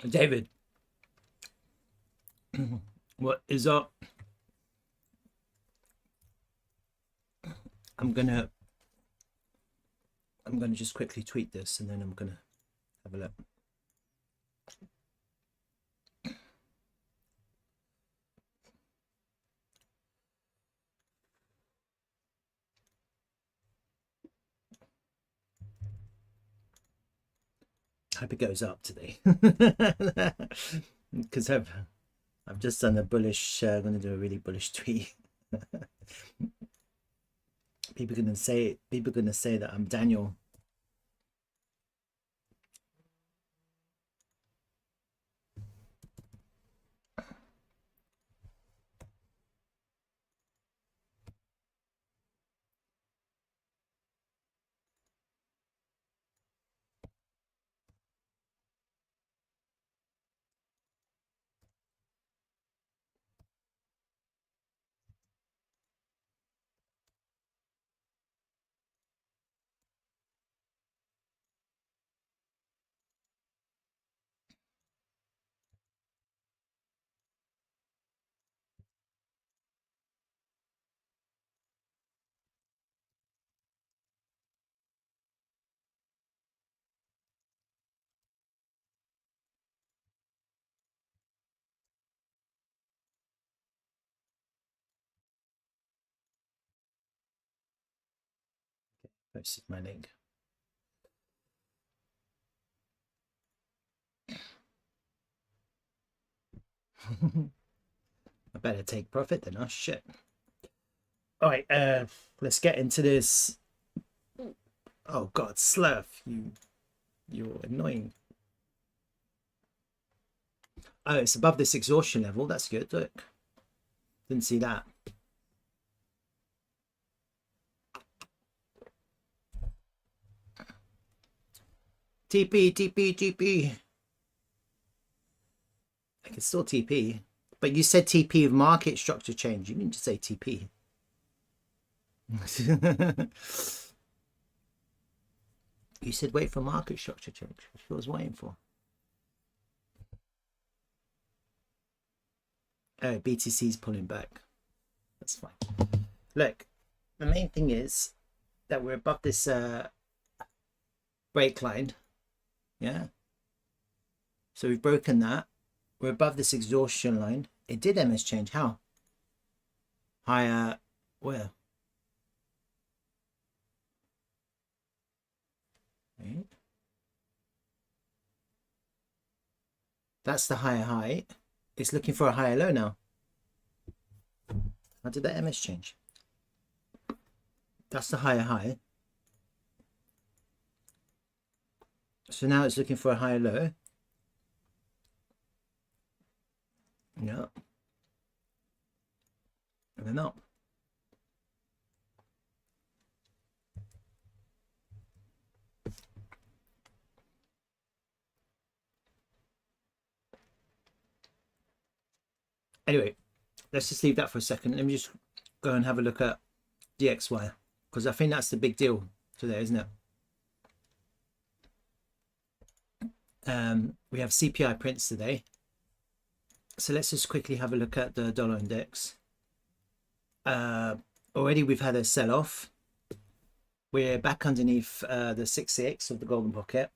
David, what is up? I'm gonna just quickly tweet this and then I'm gonna have a look. I hope it goes up today. Because I've just done a bullish I'm gonna do a really bullish tweet. People are gonna say that I'm Daniel. Posted my link. I better take profit then. Oh shit. All right, let's get into this. Oh god, Slerf, you're annoying. Oh, it's above this exhaustion level. That's good. Look, didn't see that. TP, TP, TP. I can still TP, but you said TP of market structure change. You didn't just say TP. You said wait for market structure change. That's what I was waiting for. Oh, BTC's pulling back. That's fine. Look, the main thing is that we're above this break line. Yeah. So we've broken that. We're above this exhaustion line. It did MS change. How? Higher. Where? Right. That's the higher high. It's looking for a higher low now. How did that MS change? That's the higher high. So now it's looking for a higher low. Yeah. And then up. Anyway, let's just leave that for a second. Let me just go and have a look at DXY, because I think that's the big deal today, isn't it? We have CPI prints today. So let's just quickly have a look at the dollar index. Already we've had a sell-off. We're back underneath the 6-6 of the golden pocket,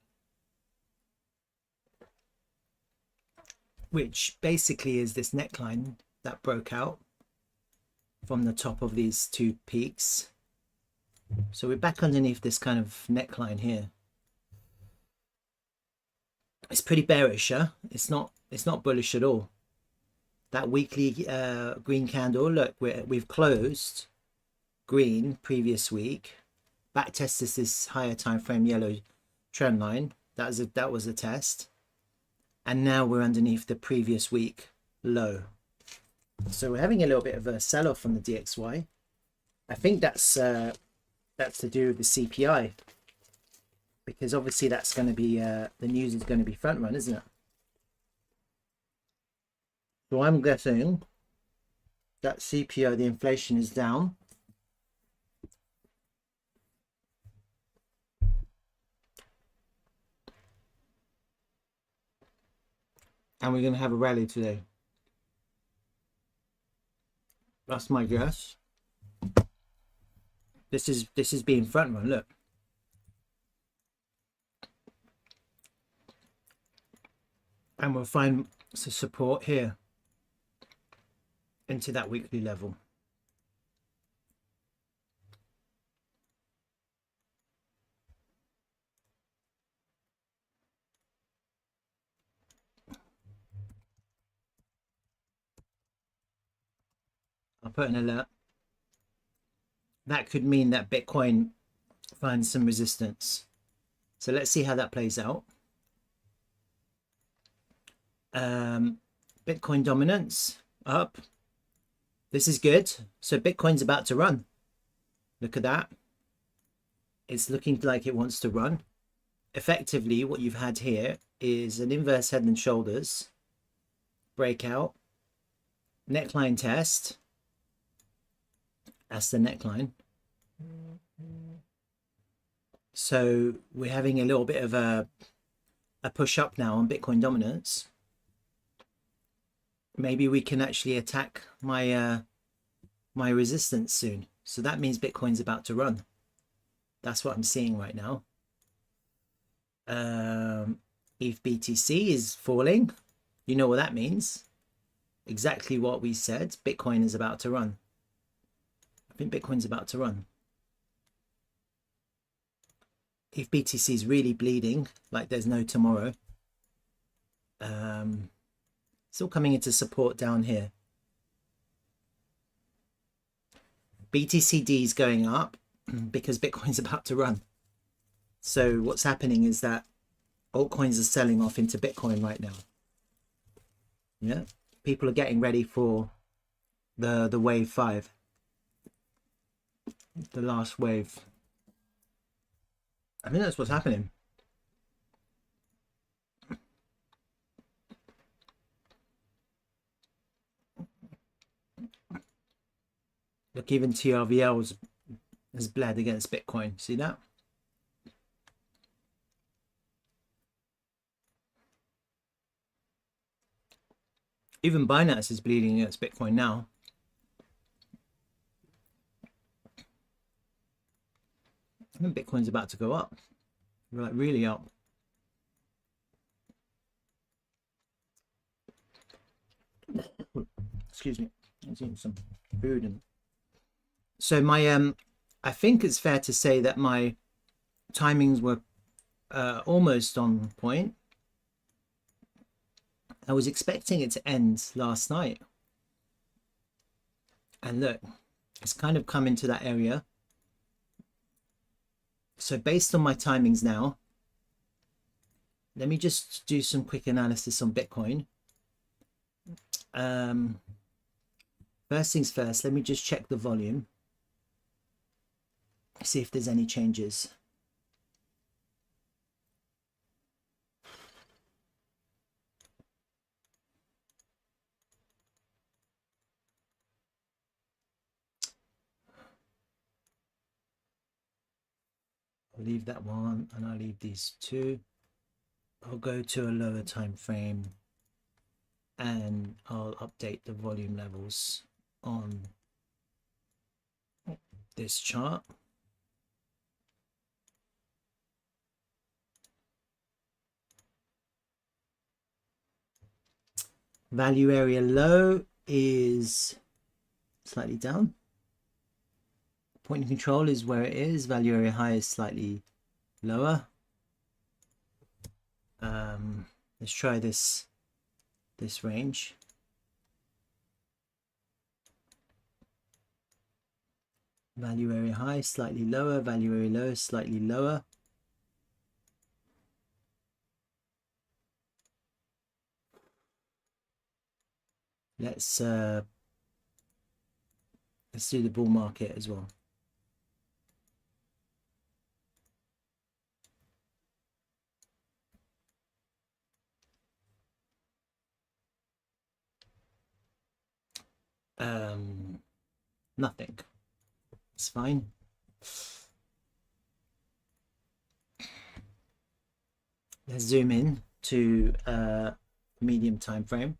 which basically is this neckline that broke out from the top of these two peaks. So we're back underneath this kind of neckline here. It's pretty bearish, huh? It's not bullish at all. That weekly green candle, look, we've closed green previous week. Back tested this higher time frame yellow trend line. That was a test. And now we're underneath the previous week low. So we're having a little bit of a sell-off on the DXY. I think that's to do with the CPI, because obviously that's going to be the news is going to be front run, isn't it? So I'm guessing that CPI, the inflation, is down. and we're going to have a rally today. That's my guess. This is being front run. Look, and we'll find some support here into that weekly level. I'll put an alert. That could mean that Bitcoin finds some resistance. So let's see how that plays out. Bitcoin dominance up. This is good. So Bitcoin's about to run. Look at that. It's looking like it wants to run. Effectively, what you've had here is an inverse head and shoulders breakout, neckline test. That's the neckline. So we're having a little bit of a push up now on Bitcoin dominance. Maybe we can actually attack my my resistance soon. So that means Bitcoin's about to run. That's what I'm seeing right now. If BTC is falling, you know what that means. Exactly what we said. Bitcoin is about to run. I think Bitcoin's about to run. If BTC is really bleeding, like there's no tomorrow, still coming into support down here. BTCD is going up because Bitcoin's about to run. So what's happening is that altcoins are selling off into Bitcoin right now. Yeah, people are getting ready for the wave 5, the last wave. I think that's what's happening. Look, even TRVL has bled against Bitcoin. See that? Even Binance is bleeding against Bitcoin now. I think Bitcoin's about to go up. We're like really up. Excuse me. I'm eating some food. And so my I think it's fair to say that my timings were almost on point. I was expecting it to end last night. And look, it's kind of come into that area. So based on my timings now, let me just do some quick analysis on Bitcoin. First things first, let me just check the volume. See if there's any changes. I'll leave that one and I'll leave these two. I'll go to a lower time frame and I'll update the volume levels on this chart. Value area low is slightly down. Point of control is where it is. Value area high is slightly lower. Let's try this range. Value area high slightly lower. Value area low slightly lower. Let's do the bull market as well. Nothing. It's fine. Let's zoom in to medium time frame.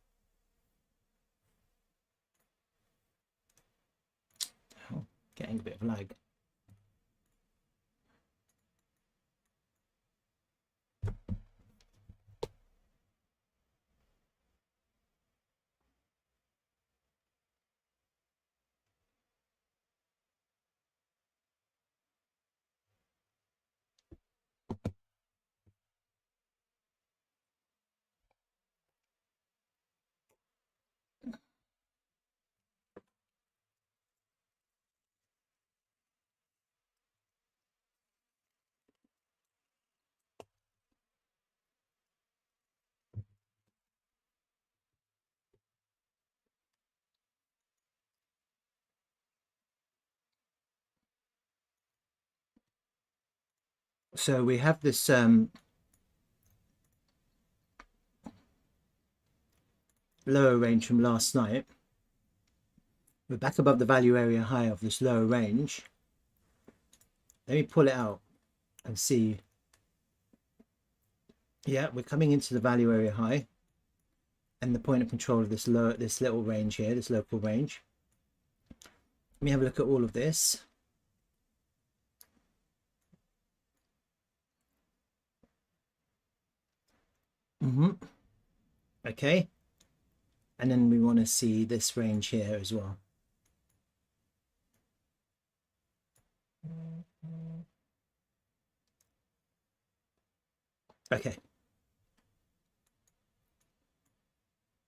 Oh, getting a bit of lag. So we have this lower range from last night. We're back above the value area high of this lower range. Let me pull it out and see. Yeah, we're coming into the value area high and the point of control of this little range here, this local range. Let me have a look at all of this. Okay, and then we want to see this range here as well. Okay,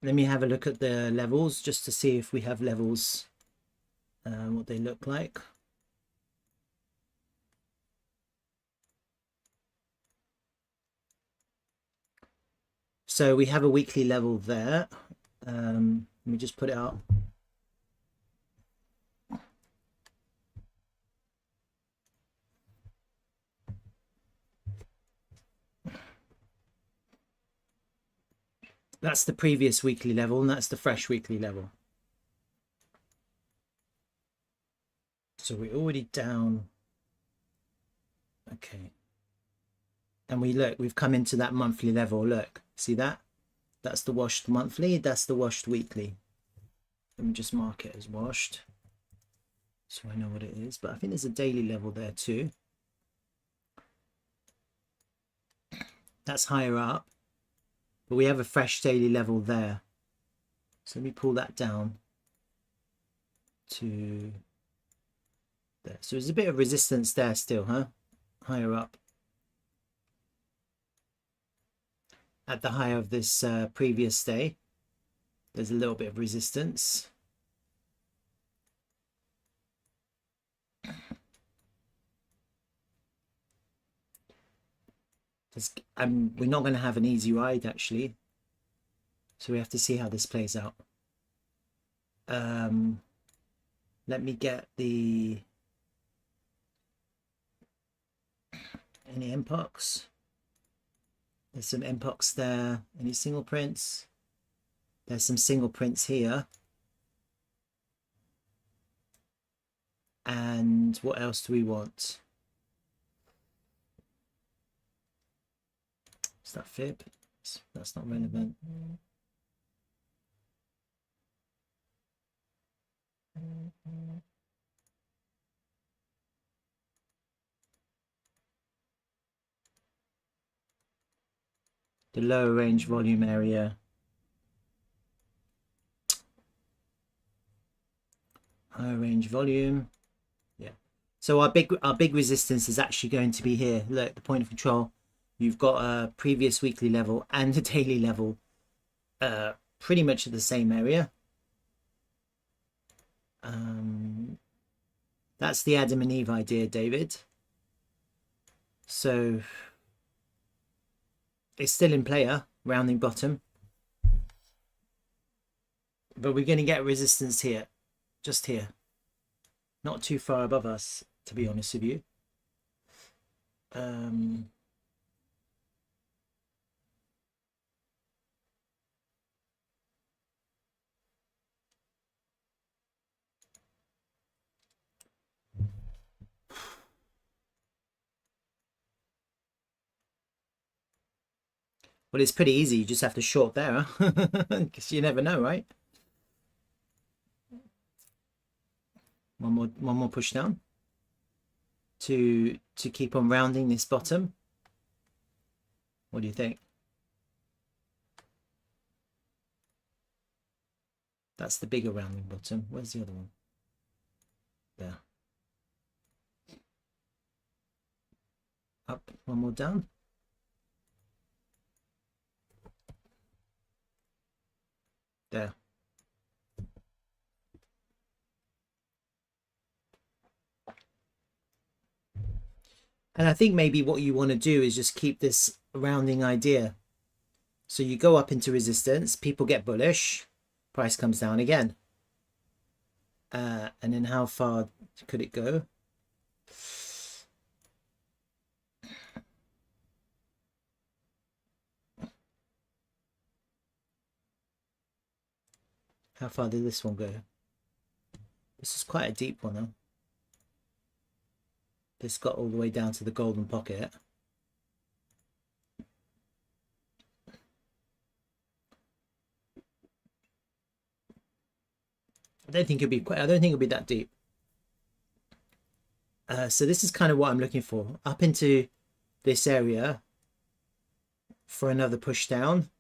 let me have a look at the levels just to see if we have levels, what they look like. So we have a weekly level there. Let me just put it out. That's the previous weekly level, and that's the fresh weekly level. So we're already down. Okay. And we've come into that monthly level. Look, see that? That's the washed monthly, that's the washed weekly. Let me just mark it as washed so I know what it is. But I think there's a daily level there too. That's higher up. But we have a fresh daily level there. So let me pull that down to there. So there's a bit of resistance there still, huh? Higher up. At the high of this previous day, there's a little bit of resistance. We're not going to have an easy ride actually, so we have to see how this plays out. Let me get any MPOX. There's some MPOX there. Any single prints? There's some single prints here. And what else do we want? Is that fib? That's not relevant. The lower range volume area. Higher range volume. Yeah. So our big resistance is actually going to be here. Look, the point of control. You've got a previous weekly level and a daily level pretty much at the same area. That's the Adam and Eve idea, David. So it's still in player, rounding bottom. But we're going to get resistance here, just here. Not too far above us, to be honest with you. Well, it's pretty easy. You just have to short there, because you never know, right? One more push down to keep on rounding this bottom. What do you think? That's the bigger rounding bottom. Where's the other one? There. Up, one more down. There. And I think maybe what you want to do is just keep this rounding idea. So you go up into resistance, people get bullish, price comes down again. And then how far could it go? How far did this one go? This is quite a deep one though. This got all the way down to the golden pocket. I don't think it'll be that deep. So this is kind of what I'm looking for. Up into this area for another push down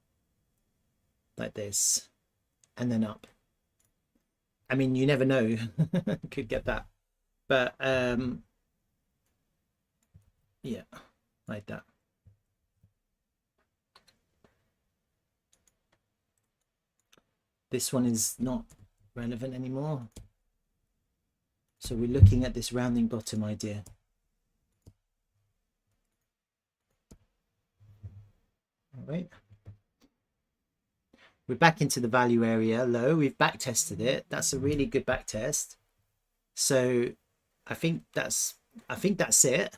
like this, and then up. I mean, you never know. Could get that, but yeah, like that. This one is not relevant anymore, so we're looking at this rounding bottom idea. All right, we're back into the value area low. We've back tested it. That's a really good back test. So I think that's it.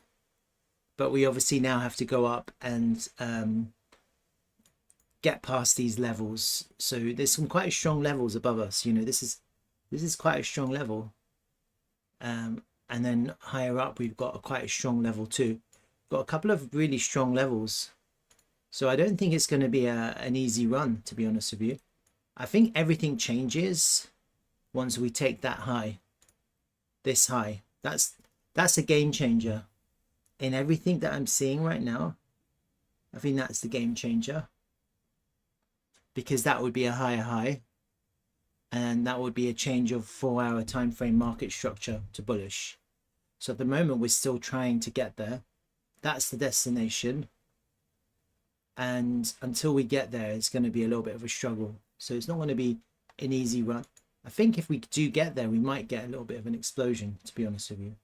But we obviously now have to go up and get past these levels. So there's some quite strong levels above us. You know, this is quite a strong level. And then higher up, we've got quite a strong level too. Got a couple of really strong levels. So I don't think it's going to be an easy run, to be honest with you. I think everything changes once we take that high, this high. That's a game changer. In everything that I'm seeing right now, I think that's the game changer, because that would be a higher high, and that would be a change of 4-hour time frame market structure to bullish. So at the moment, we're still trying to get there. That's the destination, and until we get there, it's going to be a little bit of a struggle. So it's not going to be an easy run. I think if we do get there, we might get a little bit of an explosion, to be honest with you.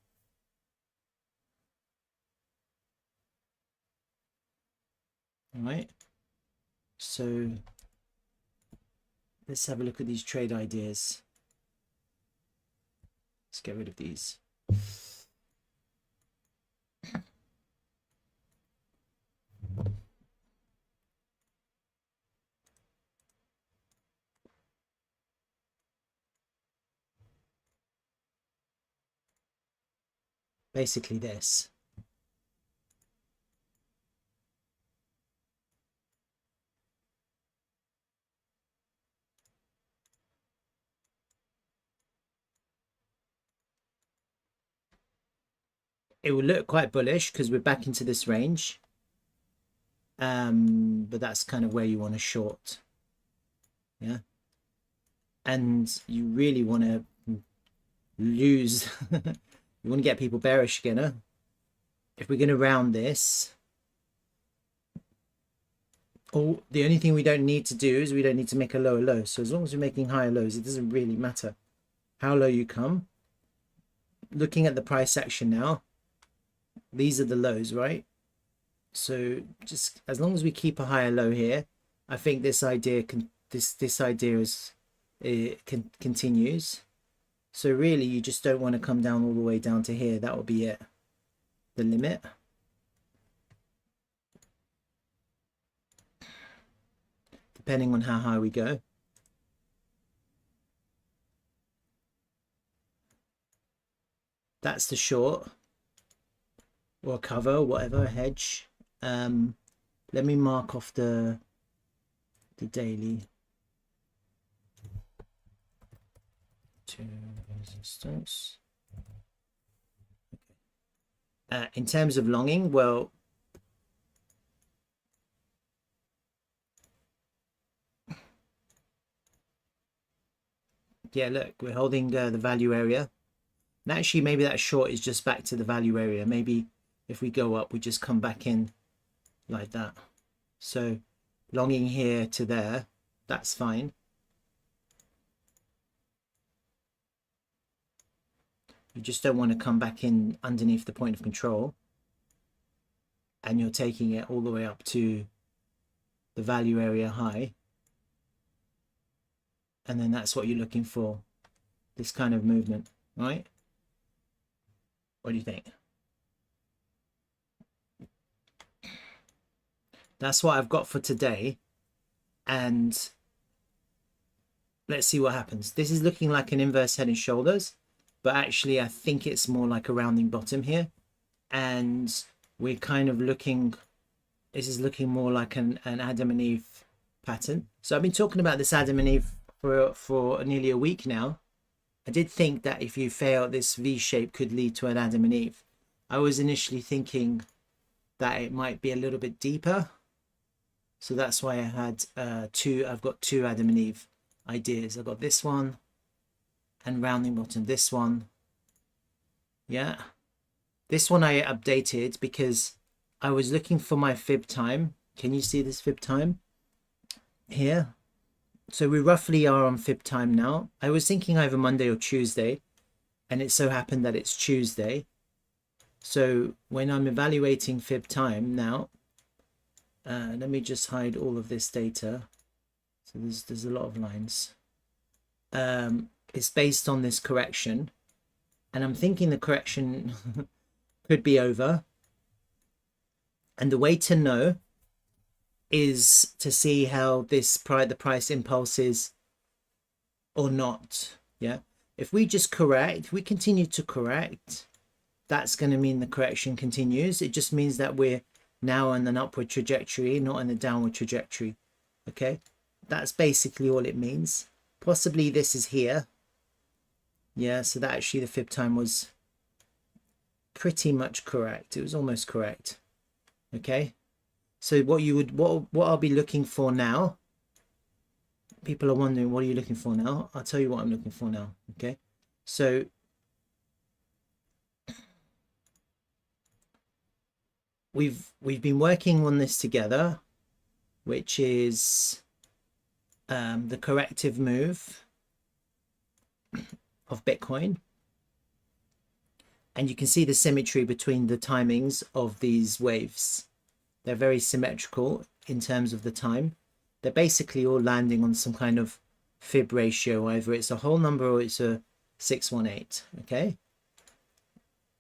All right, so let's have a look at these trade ideas. Let's get rid of these. Basically this. It will look quite bullish because we're back into this range. But that's kind of where you want to short. Yeah. And you really want to lose. You want to get people bearish again, huh? If we're going to round this, the only thing we don't need to do is we don't need to make a lower low. So as long as we're making higher lows, it doesn't really matter how low you come. Looking at the price action now, these are the lows, right? So just as long as we keep a higher low here, I think this idea continues. So really, you just don't want to come down all the way down to here. That will be it, the limit. Depending on how high we go. That's the short, or cover, whatever, hedge. let me mark off the daily to resistance. In terms of longing, well, yeah, look, we're holding the value area. And actually, maybe that short is just back to the value area. Maybe if we go up, we just come back in like that. So longing here to there, that's fine. You just don't want to come back in underneath the point of control. And you're taking it all the way up to the value area high. And then that's what you're looking for, this kind of movement, right? What do you think? That's what I've got for today. And let's see what happens. This is looking like an inverse head and shoulders, but actually I think it's more like a rounding bottom here. And we're kind of looking, this is looking more like an Adam and Eve pattern. So I've been talking about this Adam and Eve for nearly a week now. I did think that if you fail, this V shape could lead to an Adam and Eve. I was initially thinking that it might be a little bit deeper. So that's why I had I've got two Adam and Eve ideas. I've got this one and rounding bottom, this one. Yeah. This one I updated because I was looking for my fib time. Can you see this fib time here? So we roughly are on fib time now. I was thinking either Monday or Tuesday, and it so happened that it's Tuesday. So when I'm evaluating fib time now, let me just hide all of this data. So there's a lot of lines. It's based on this correction, and I'm thinking the correction could be over. And the way to know is to see how the price impulse is or not. Yeah, if we just correct, if we continue to correct, that's going to mean the correction continues. It just means that we're now on an upward trajectory, not on a downward trajectory. Okay, that's basically all it means. Possibly this is here. Yeah, so that actually the fib time was pretty much correct. It was almost correct. Okay, so what I'll be looking for now, people are wondering, what are you looking for now? I'll tell you what I'm looking for now. Okay, so we've been working on this together, which is the corrective move of Bitcoin. And you can see the symmetry between the timings of these waves. They're very symmetrical in terms of the time. They're basically all landing on some kind of fib ratio, either it's a whole number or it's a 618. Okay,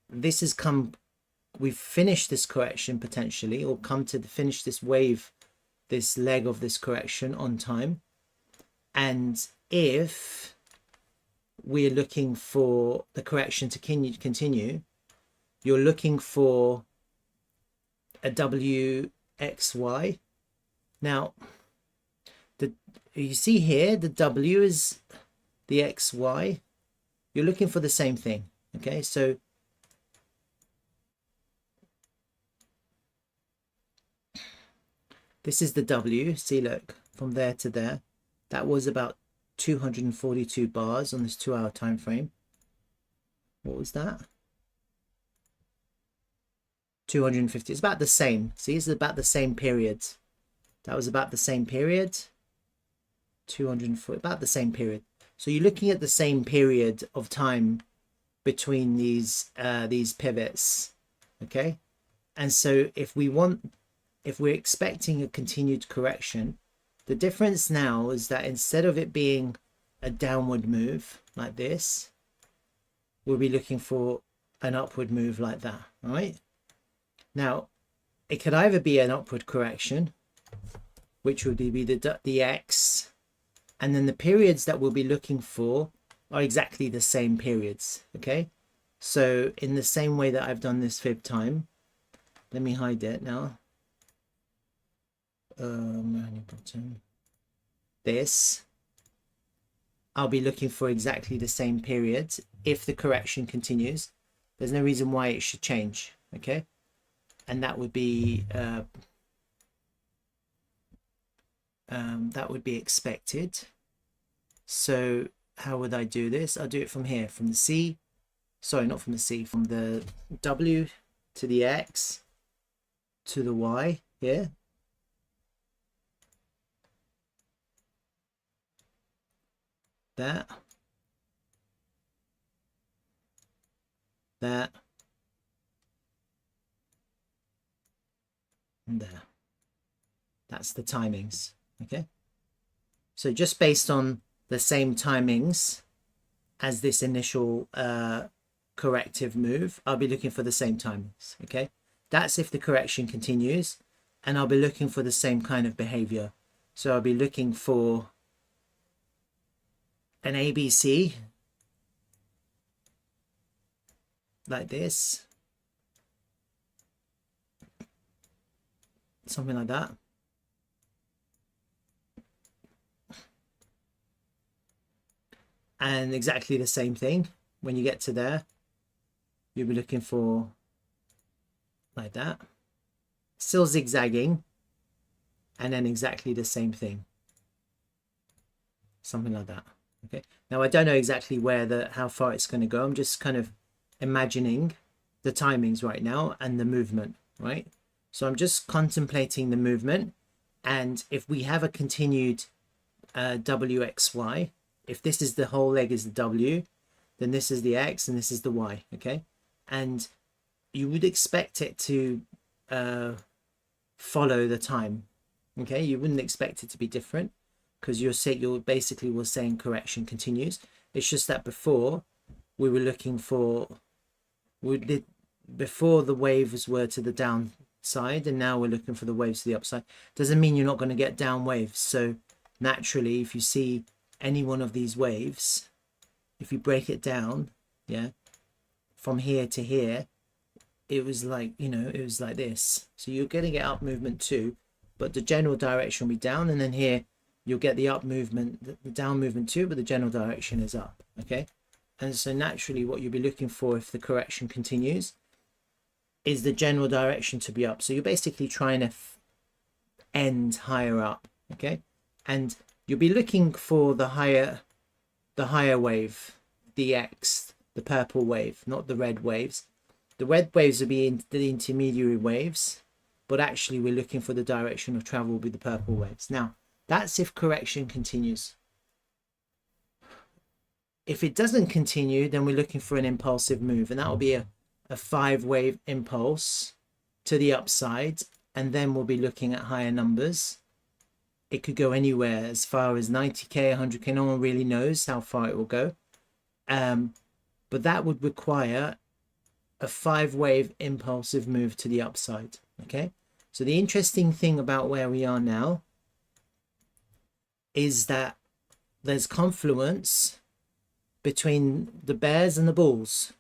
this has come, we've finished this correction potentially, or come to finish this wave, this leg of this correction on time. And if we're looking for the correction to continue, you're looking for a WXY. Now, you see here, the W is the XY. You're looking for the same thing. Okay, so this is the W. See, look, from there to there. That was about 242 bars on this 2-hour time frame. What was that? 250. It's about the same. See, it's about the same period. That was about the same period. 240, about the same period. So you're looking at the same period of time between these pivots. Okay, and so if we're expecting a continued correction, the difference now is that instead of it being a downward move like this, we'll be looking for an upward move like that. All right, now it could either be an upward correction, which would be the X, and then the periods that we'll be looking for are exactly the same periods. Okay, so in the same way that I've done this fib time, let me hide it now. rounding bottom, this, I'll be looking for exactly the same period. If the correction continues, there's no reason why it should change. Okay, and that would be expected. So how would I do this? I'll do it from here, from the C, sorry, not from the C, from the W to the X to the Y here. That, and there. That's the timings. Okay, so just based on the same timings as this initial corrective move, I'll be looking for the same timings. Okay, that's if the correction continues, and I'll be looking for the same kind of behavior. So I'll be looking for an ABC like this, something like that. And exactly the same thing when you get to there, you'll be looking for like that, still zigzagging, and then exactly the same thing, something like that. Okay, now I don't know exactly where how far it's going to go. I'm just kind of imagining the timings right now and the movement, right? So I'm just contemplating the movement, and if we have a continued WXY, if this is the whole leg is the W, then this is the X and this is the Y. Okay, and you would expect it to follow the time. Okay, you wouldn't expect it to be different, because you're basically was saying correction continues. It's just that before we were looking for, before the waves were to the downside, and now we're looking for the waves to the upside. Doesn't mean you're not going to get down waves. So naturally, if you see any one of these waves, if you break it down, yeah, from here to here, it was like, you know, it was like this. So you're going to get up movement too, but the general direction will be down, and then here you'll get the up movement, the down movement too, but the general direction is up. Okay, and so naturally what you'll be looking for if the correction continues is the general direction to be up. So you're basically trying to end higher up. Okay, and you'll be looking for the higher wave, the X, the purple wave, not the red waves. The red waves will be in the intermediary waves, but actually we're looking for the direction of travel with the purple waves. Now, that's if correction continues. If it doesn't continue, then we're looking for an impulsive move, and that will be a 5-wave impulse to the upside, and then we'll be looking at higher numbers. It could go anywhere as far as 90k, 100k. No one really knows how far it will go. But that would require a 5-wave impulsive move to the upside. Okay, so the interesting thing about where we are now is that there's confluence between the bears and the bulls.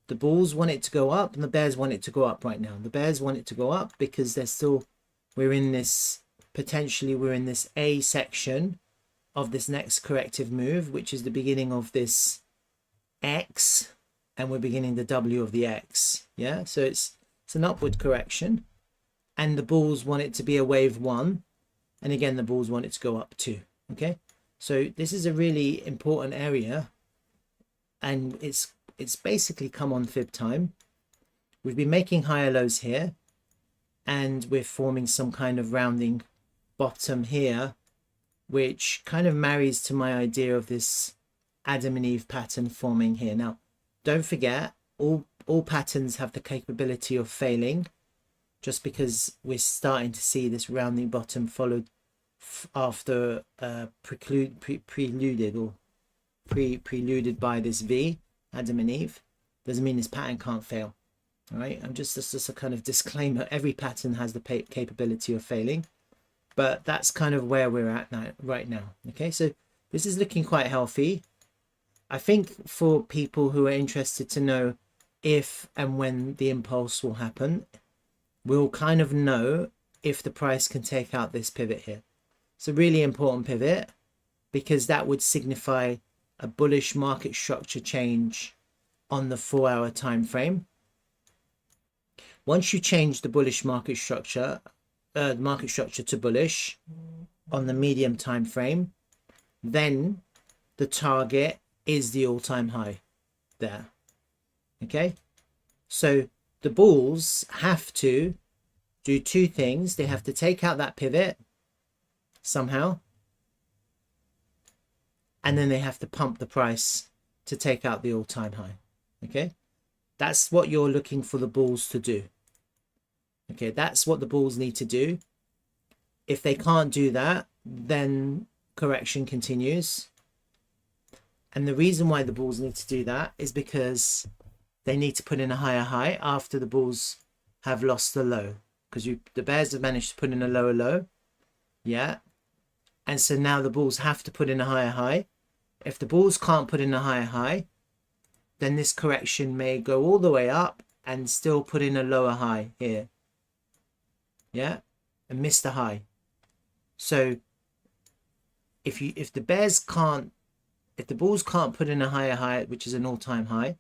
The bulls want it to go up, and the bears want it to go up right now. The bears want it to go up because we're in this, potentially we're in this A section of this next corrective move, which is the beginning of this X, and we're beginning the W of the X. Yeah, so it's an upward correction, and the bulls want it to be a wave 1, and again the bulls want it to go up 2. Okay, so this is a really important area, and it's basically come on fib time. We've been making higher lows here, and we're forming some kind of rounding bottom here, which kind of marries to my idea of this Adam and Eve pattern forming here. Now, don't forget, all patterns have the capability of failing. Just because we're starting to see this rounding bottom followed after preluded by this V, Adam and Eve, doesn't mean this pattern can't fail. All right, I'm just a kind of disclaimer. Every pattern has the capability of failing, but that's kind of where we're at right now. Okay, so this is looking quite healthy. I think for people who are interested to know if and when the impulse will happen, we'll kind of know if the price can take out this pivot here. It's a really important pivot because that would signify a bullish market structure change on the 4-hour time frame. Once you change the bullish market structure to bullish on the medium time frame, then the target is the all-time high there. Okay, so the bulls have to do two things. They have to take out that pivot somehow, and then they have to pump the price to take out the all-time high. Okay, that's what you're looking for the bulls to do. Okay, that's what the bulls need to do. If they can't do that, then correction continues. And the reason why the bulls need to do that is because they need to put in a higher high after the bulls have lost the low, because the bears have managed to put in a lower low. Yeah, and so now the bulls have to put in a higher high. If the bulls can't put in a higher high, then this correction may go all the way up and still put in a lower high here. Yeah, and miss the high. So if the bulls can't put in a higher high, which is an all-time high,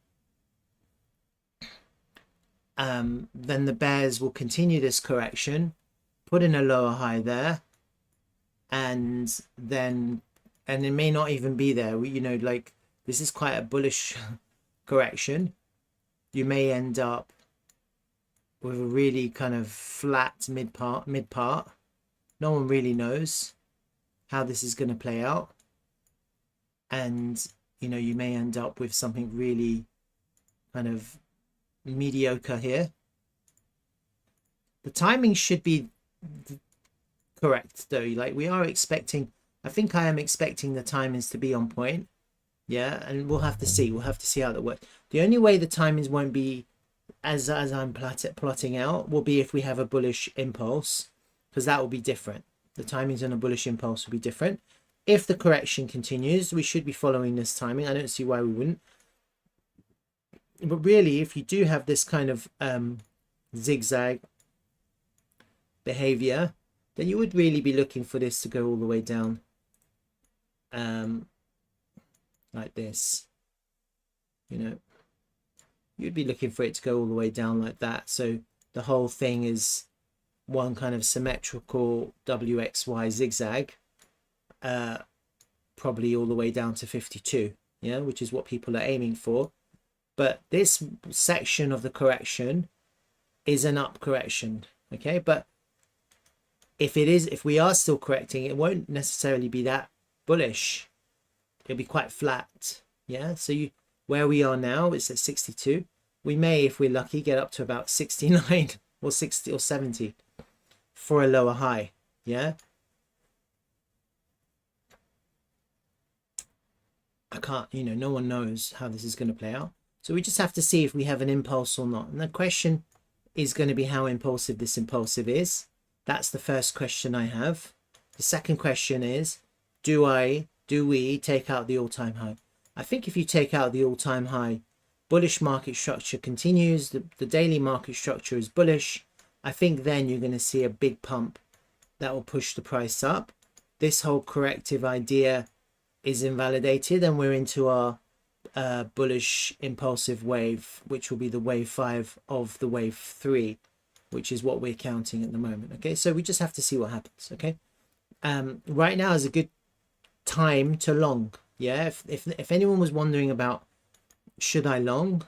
then the bears will continue this correction, put in a lower high there, and it may not even be there. You know, like, this is quite a bullish correction. You may end up with a really kind of flat mid part. No one really knows how this is going to play out, and you know, you may end up with something really kind of mediocre here. The timing should be correct though. Like, we are expecting, I think I am expecting the timings to be on point. Yeah, and we'll have to see how that works. The only way the timings won't be as I'm plotting out will be if we have a bullish impulse, because that will be different. The timings on a bullish impulse will be different. If the correction continues, we should be following this timing. I don't see why we wouldn't. But really, if you do have this kind of zigzag behavior, then you would really be looking for this to go all the way down like this. You know, you'd be looking for it to go all the way down like that. So the whole thing is one kind of symmetrical WXY zigzag, probably all the way down to 52, yeah, which is what people are aiming for. But this section of the correction is an up correction. Okay, but if we are still correcting, it won't necessarily be that bullish. It'll be quite flat. Yeah, so where we are now, it's at 62. We may, if we're lucky, get up to about 69 or 60 or 70 for a lower high. Yeah, I can't, you know, no one knows how this is going to play out. So we just have to see if we have an impulse or not. And the question is going to be how impulsive this impulsive is. That's the first question I have. The second question is, do we take out the all-time high? I think if you take out the all-time high, bullish market structure continues. The daily market structure is bullish. I think then you're going to see a big pump that will push the price up. This whole corrective idea is invalidated, and we're into our bullish impulsive wave, which will be the wave 5 of the wave 3, which is what we're counting at the moment. Okay, so we just have to see what happens. Okay, right now is a good time to long. Yeah, if anyone was wondering about should I long,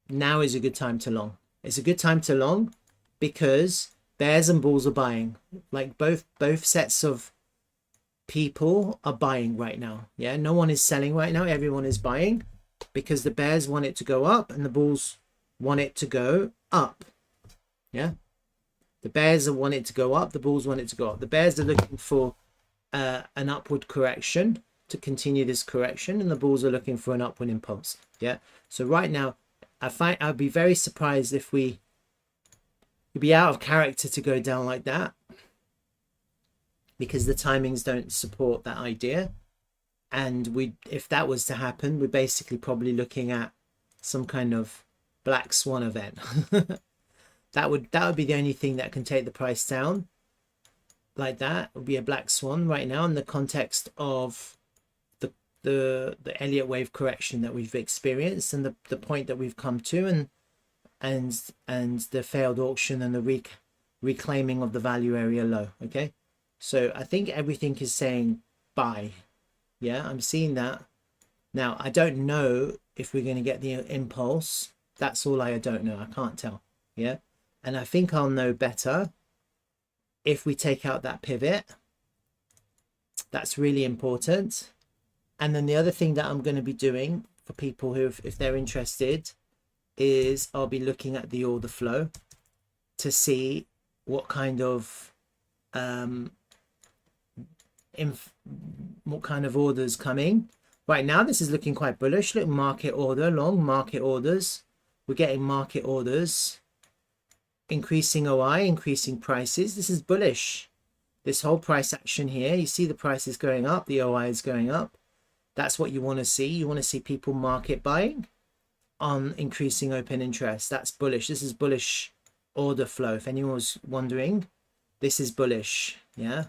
now is a good time to long. It's a good time to long because bears and bulls are buying. Like both sets of people are buying right now. Yeah, no one is selling right now. Everyone is buying because the bears want it to go up and the bulls want it to go up. Yeah, the bears want it to go up, the bulls want it to go up. The bears are looking for an upward correction to continue this correction, and the bulls are looking for an upward impulse. Yeah, so right now I'd be very surprised if we'd be out of character to go down like that, because the timings don't support that idea. And if that was to happen, we're basically probably looking at some kind of black swan event. That would be the only thing that can take the price down like that. It would be a black swan right now in the context of the Elliott wave correction that we've experienced, and the point that we've come to, and the failed auction and the reclaiming of the value area low. Okay, so I think everything is saying buy. Yeah, I'm seeing that now. I don't know if we're going to get the impulse. That's all I don't know. I can't tell. Yeah, and I think I'll know better if we take out that pivot. That's really important. And then the other thing that I'm going to be doing for people who, if they're interested, is I'll be looking at the order flow to see what kind of what kind of orders coming. Right now, this is looking quite bullish. Look, market order, long market orders. We're getting market orders, increasing OI, increasing prices. This is bullish. This whole price action here, you see the price is going up, the OI is going up. That's what you want to see. You want to see people market buying on increasing open interest. That's bullish. This is bullish order flow. If anyone was wondering, this is bullish. Yeah,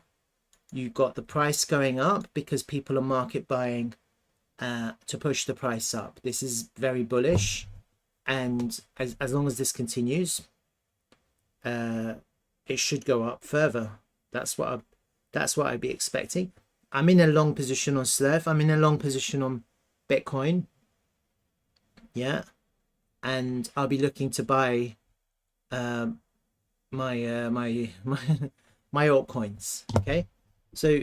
you got the price going up because people are market buying to push the price up. This is very bullish, and as long as this continues, it should go up further. That's what I'd be expecting. I'm in a long position on Slerf. I'm in a long position on Bitcoin. Yeah, and I'll be looking to buy my altcoins. Okay, so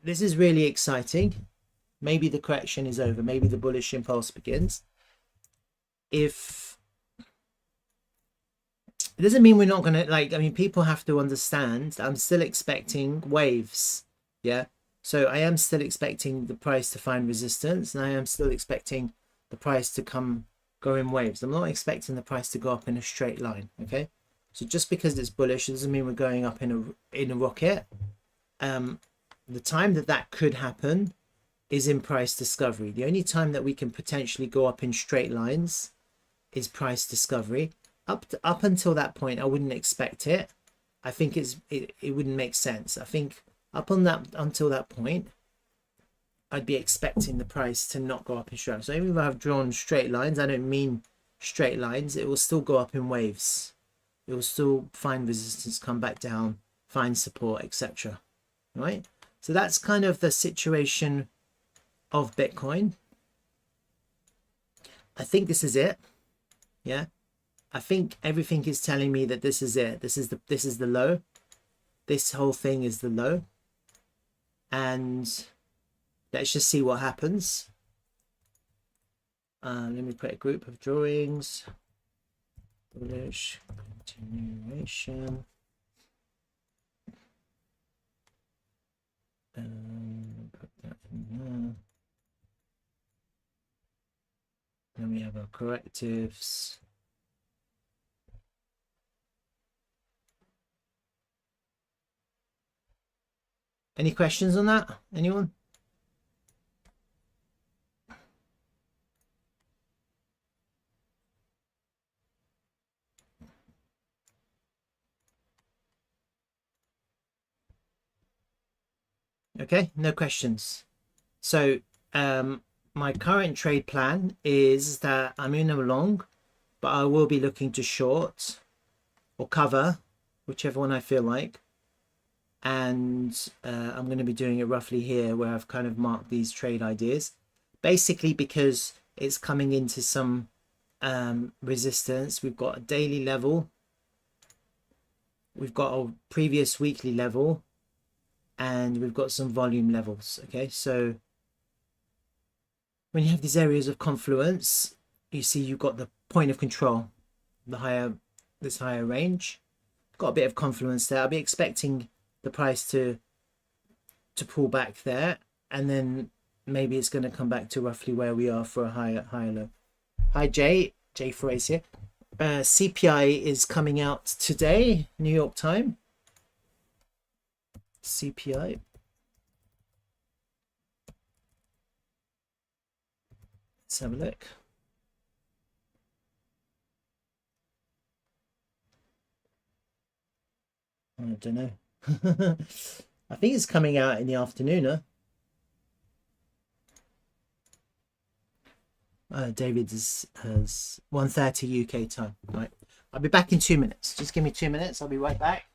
this is really exciting. Maybe the correction is over. Maybe the bullish impulse begins. If it doesn't mean we're not gonna, like, I mean, people have to understand I'm still expecting waves. Yeah, so I am still expecting the price to find resistance, and I am still expecting the price to go in waves. I'm not expecting the price to go up in a straight line. Okay, so just because it's bullish, it doesn't mean we're going up in a rocket. The time that could happen is in price discovery. The only time that we can potentially go up in straight lines is price discovery. Up until that point, I wouldn't expect it. I think it wouldn't make sense. I think until that point, I'd be expecting the price to not go up in straight lines. So even if I've drawn straight lines, I don't mean straight lines. It will still go up in waves. It will still find resistance, come back down, find support, etc. Right? So that's kind of the situation of Bitcoin. I think this is it. Yeah, I think everything is telling me that this is it. This is the low. This whole thing is the low, and let's just see what happens. Let me put a group of drawings. Bullish continuation. Put that in there. Then we have our correctives. Any questions on that? Anyone? Okay, no questions. So my current trade plan is that I'm in a long, but I will be looking to short or cover, whichever one I feel like. And I'm going to be doing it roughly here, where I've kind of marked these trade ideas, basically because it's coming into some resistance. We've got a daily level, we've got a previous weekly level, and we've got some volume levels. Okay, so when you have these areas of confluence, you see you've got the point of control, this higher range, got a bit of confluence there. I'll be expecting the price to pull back there, and then maybe it's going to come back to roughly where we are for a higher low. Hi J Forays here. CPI is coming out today, New York time. CPI. Let's have a look. I don't know. I think it's coming out in the afternoon, huh? David has 1:30 UK time. Right. I'll be back in 2 minutes. Just give me 2 minutes. I'll be right back.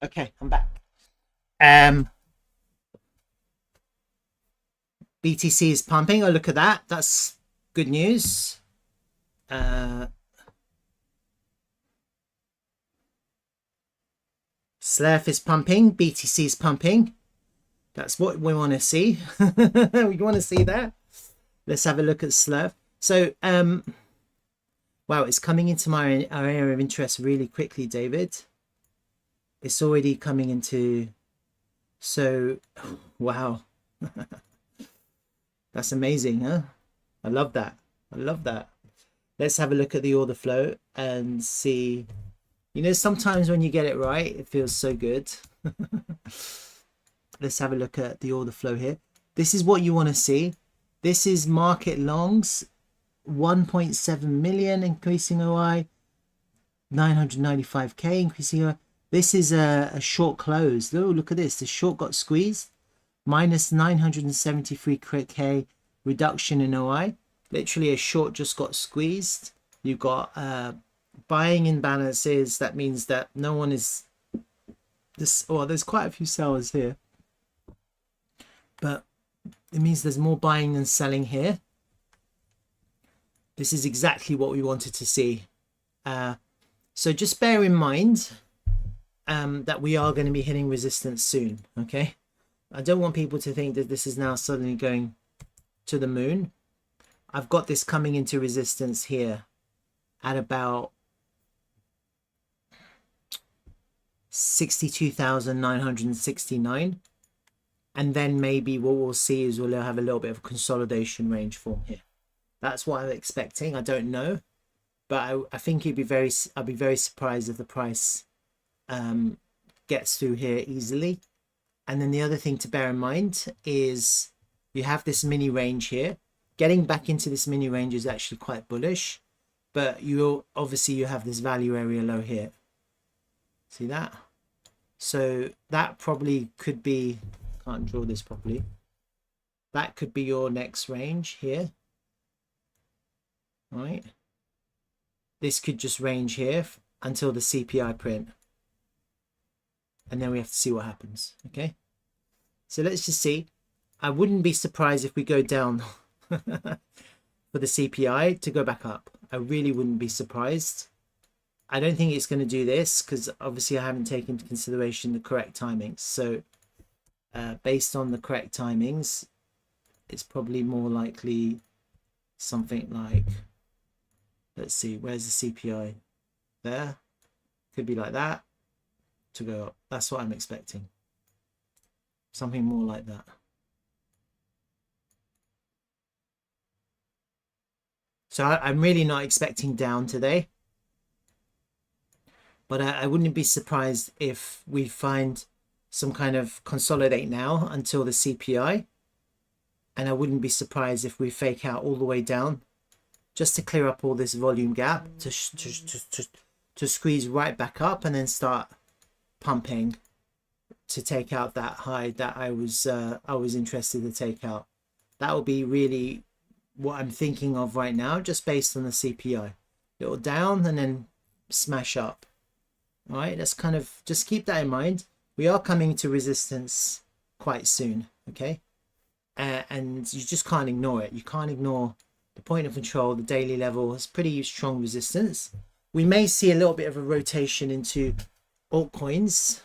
Okay, I'm back. BTC is pumping. Oh, look at that. That's good news. Slerf is pumping. BTC is pumping. That's what we want to see. We want to see that. Let's have a look at Slerf. So, wow, it's coming into our area of interest really quickly, David. It's already coming into, so, wow. That's amazing, huh? I love that. I love that. Let's have a look at the order flow and see. You know, sometimes when you get it right, it feels so good. Let's have a look at the order flow here. This is what you want to see. This is market longs, 1.7 million increasing OI, 995k increasing OI. This is a short close. Oh, look at this. The short got squeezed, minus 973k reduction in OI. Literally a short just got squeezed. You've got buying imbalances. That means that no one is this. Well, there's quite a few sellers here, but it means there's more buying than selling here. This is exactly what we wanted to see. So just bear in mind that we are going to be hitting resistance soon. Okay, I don't want people to think that this is now suddenly going to the moon. I've got this coming into resistance here at about 62,969, and then maybe what we'll see is we'll have a little bit of a consolidation range form here. That's what I'm expecting. I don't know, but I think I'd be very surprised if the price gets through here easily. And then the other thing to bear in mind is you have this mini range here. Getting back into this mini range is actually quite bullish, but you have this value area low here. See that? So that probably could be, can't draw this properly. That could be your next range here. Right? this could just range here until the CPI print, and then we have to see what happens. Okay, so let's just see. I wouldn't be surprised if we go down for the CPI to go back up. I really wouldn't be surprised. I don't think it's going to do this because obviously I haven't taken into consideration the correct timings. So based on the correct timings, it's probably more likely something like, let's see, where's the CPI? There. Could be like that to go up. That's what I'm expecting. Something more like that. So I'm really not expecting down today. But I wouldn't be surprised if we find some kind of consolidate now until the CPI. And I wouldn't be surprised if we fake out all the way down just to clear up all this volume gap to squeeze right back up and then start pumping to take out that high that I was interested to take out. That will be really what I'm thinking of right now, just based on the CPI. Little down and then smash up. All right, let's kind of just keep that in mind. We are coming to resistance quite soon, okay? And you just can't ignore it. You can't ignore the point of control. The daily level has pretty strong resistance. We may see a little bit of a rotation into altcoins.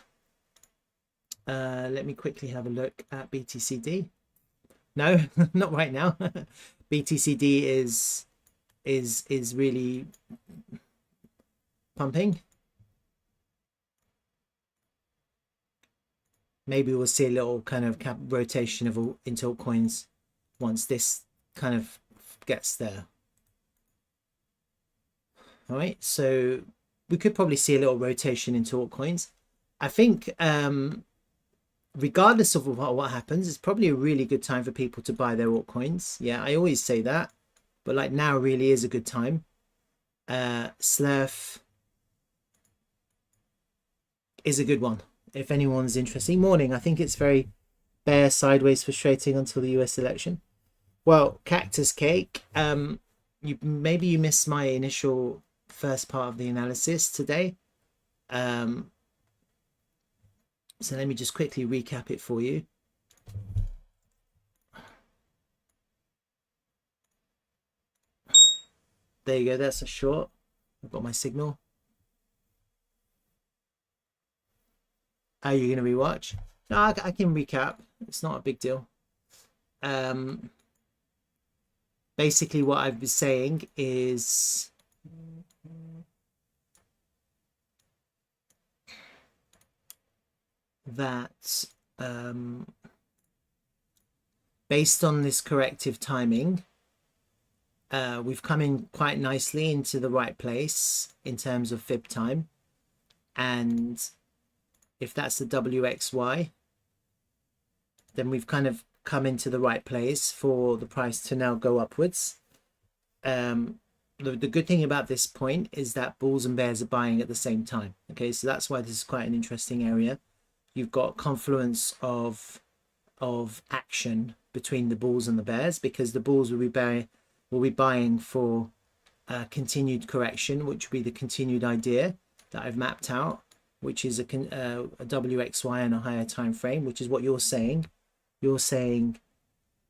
Let me quickly have a look at BTCD. No, not right now. BTCD is really pumping. Maybe we'll see a little kind of rotation of into altcoins once this kind of gets there. All right, so we could probably see a little rotation into altcoins. I think regardless of what happens, it's probably a really good time for people to buy their altcoins. Yeah, I always say that, but like now really is a good time. Slerf is a good one if anyone's interested. Morning, I think it's very bear, sideways, frustrating until the US election. Well, Cactus Cake, maybe you missed my initial first part of the analysis today. So let me just quickly recap it for you. There you go, that's a short. I've got my signal. Are you going to rewatch? No, I can recap. It's not a big deal. Basically what I've been saying is that based on this corrective timing, we've come in quite nicely into the right place in terms of fib time. And if that's the WXY, then we've kind of come into the right place for the price to now go upwards. The good thing about this point is that bulls and bears are buying at the same time. Okay, so that's why this is quite an interesting area. You've got confluence of action between the bulls and the bears, because the bulls will be buying for continued correction, which will be the continued idea that I've mapped out, which is a WXY and a higher time frame, which is what you're saying. You're saying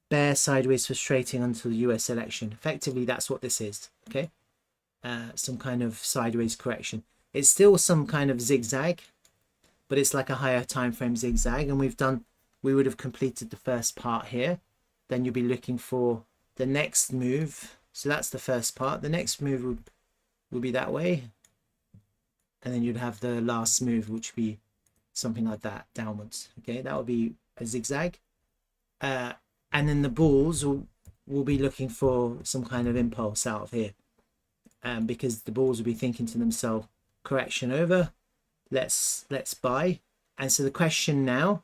bear, sideways, frustrating until the US election. Effectively, that's what this is. Okay, some kind of sideways correction. It's still some kind of zigzag, but it's like a higher time frame zigzag. And we would have completed the first part here. Then you'll be looking for the next move. So that's the first part. The next move will be that way. And then you'd have the last move, which would be something like that, downwards. Okay, that would be a zigzag. And then the bulls will be looking for some kind of impulse out of here. Because the bulls will be thinking to themselves, correction over, let's buy. And so the question now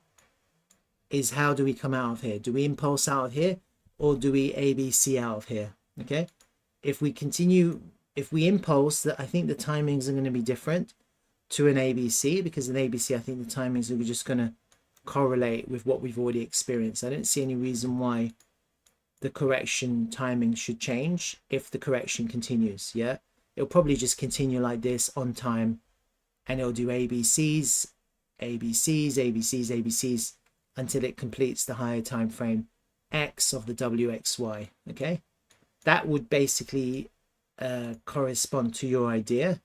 is, how do we come out of here? Do we impulse out of here, or do we ABC out of here? Okay, if we impulse, that I think the timings are going to be different to an ABC, because in ABC I think the timings are just going to correlate with what we've already experienced. I don't see any reason why the correction timing should change if the correction continues. Yeah, it'll probably just continue like this on time, and it'll do ABCs, ABCs, ABCs, ABCs until it completes the higher time frame X of the WXY. Okay, that would basically correspond to your idea,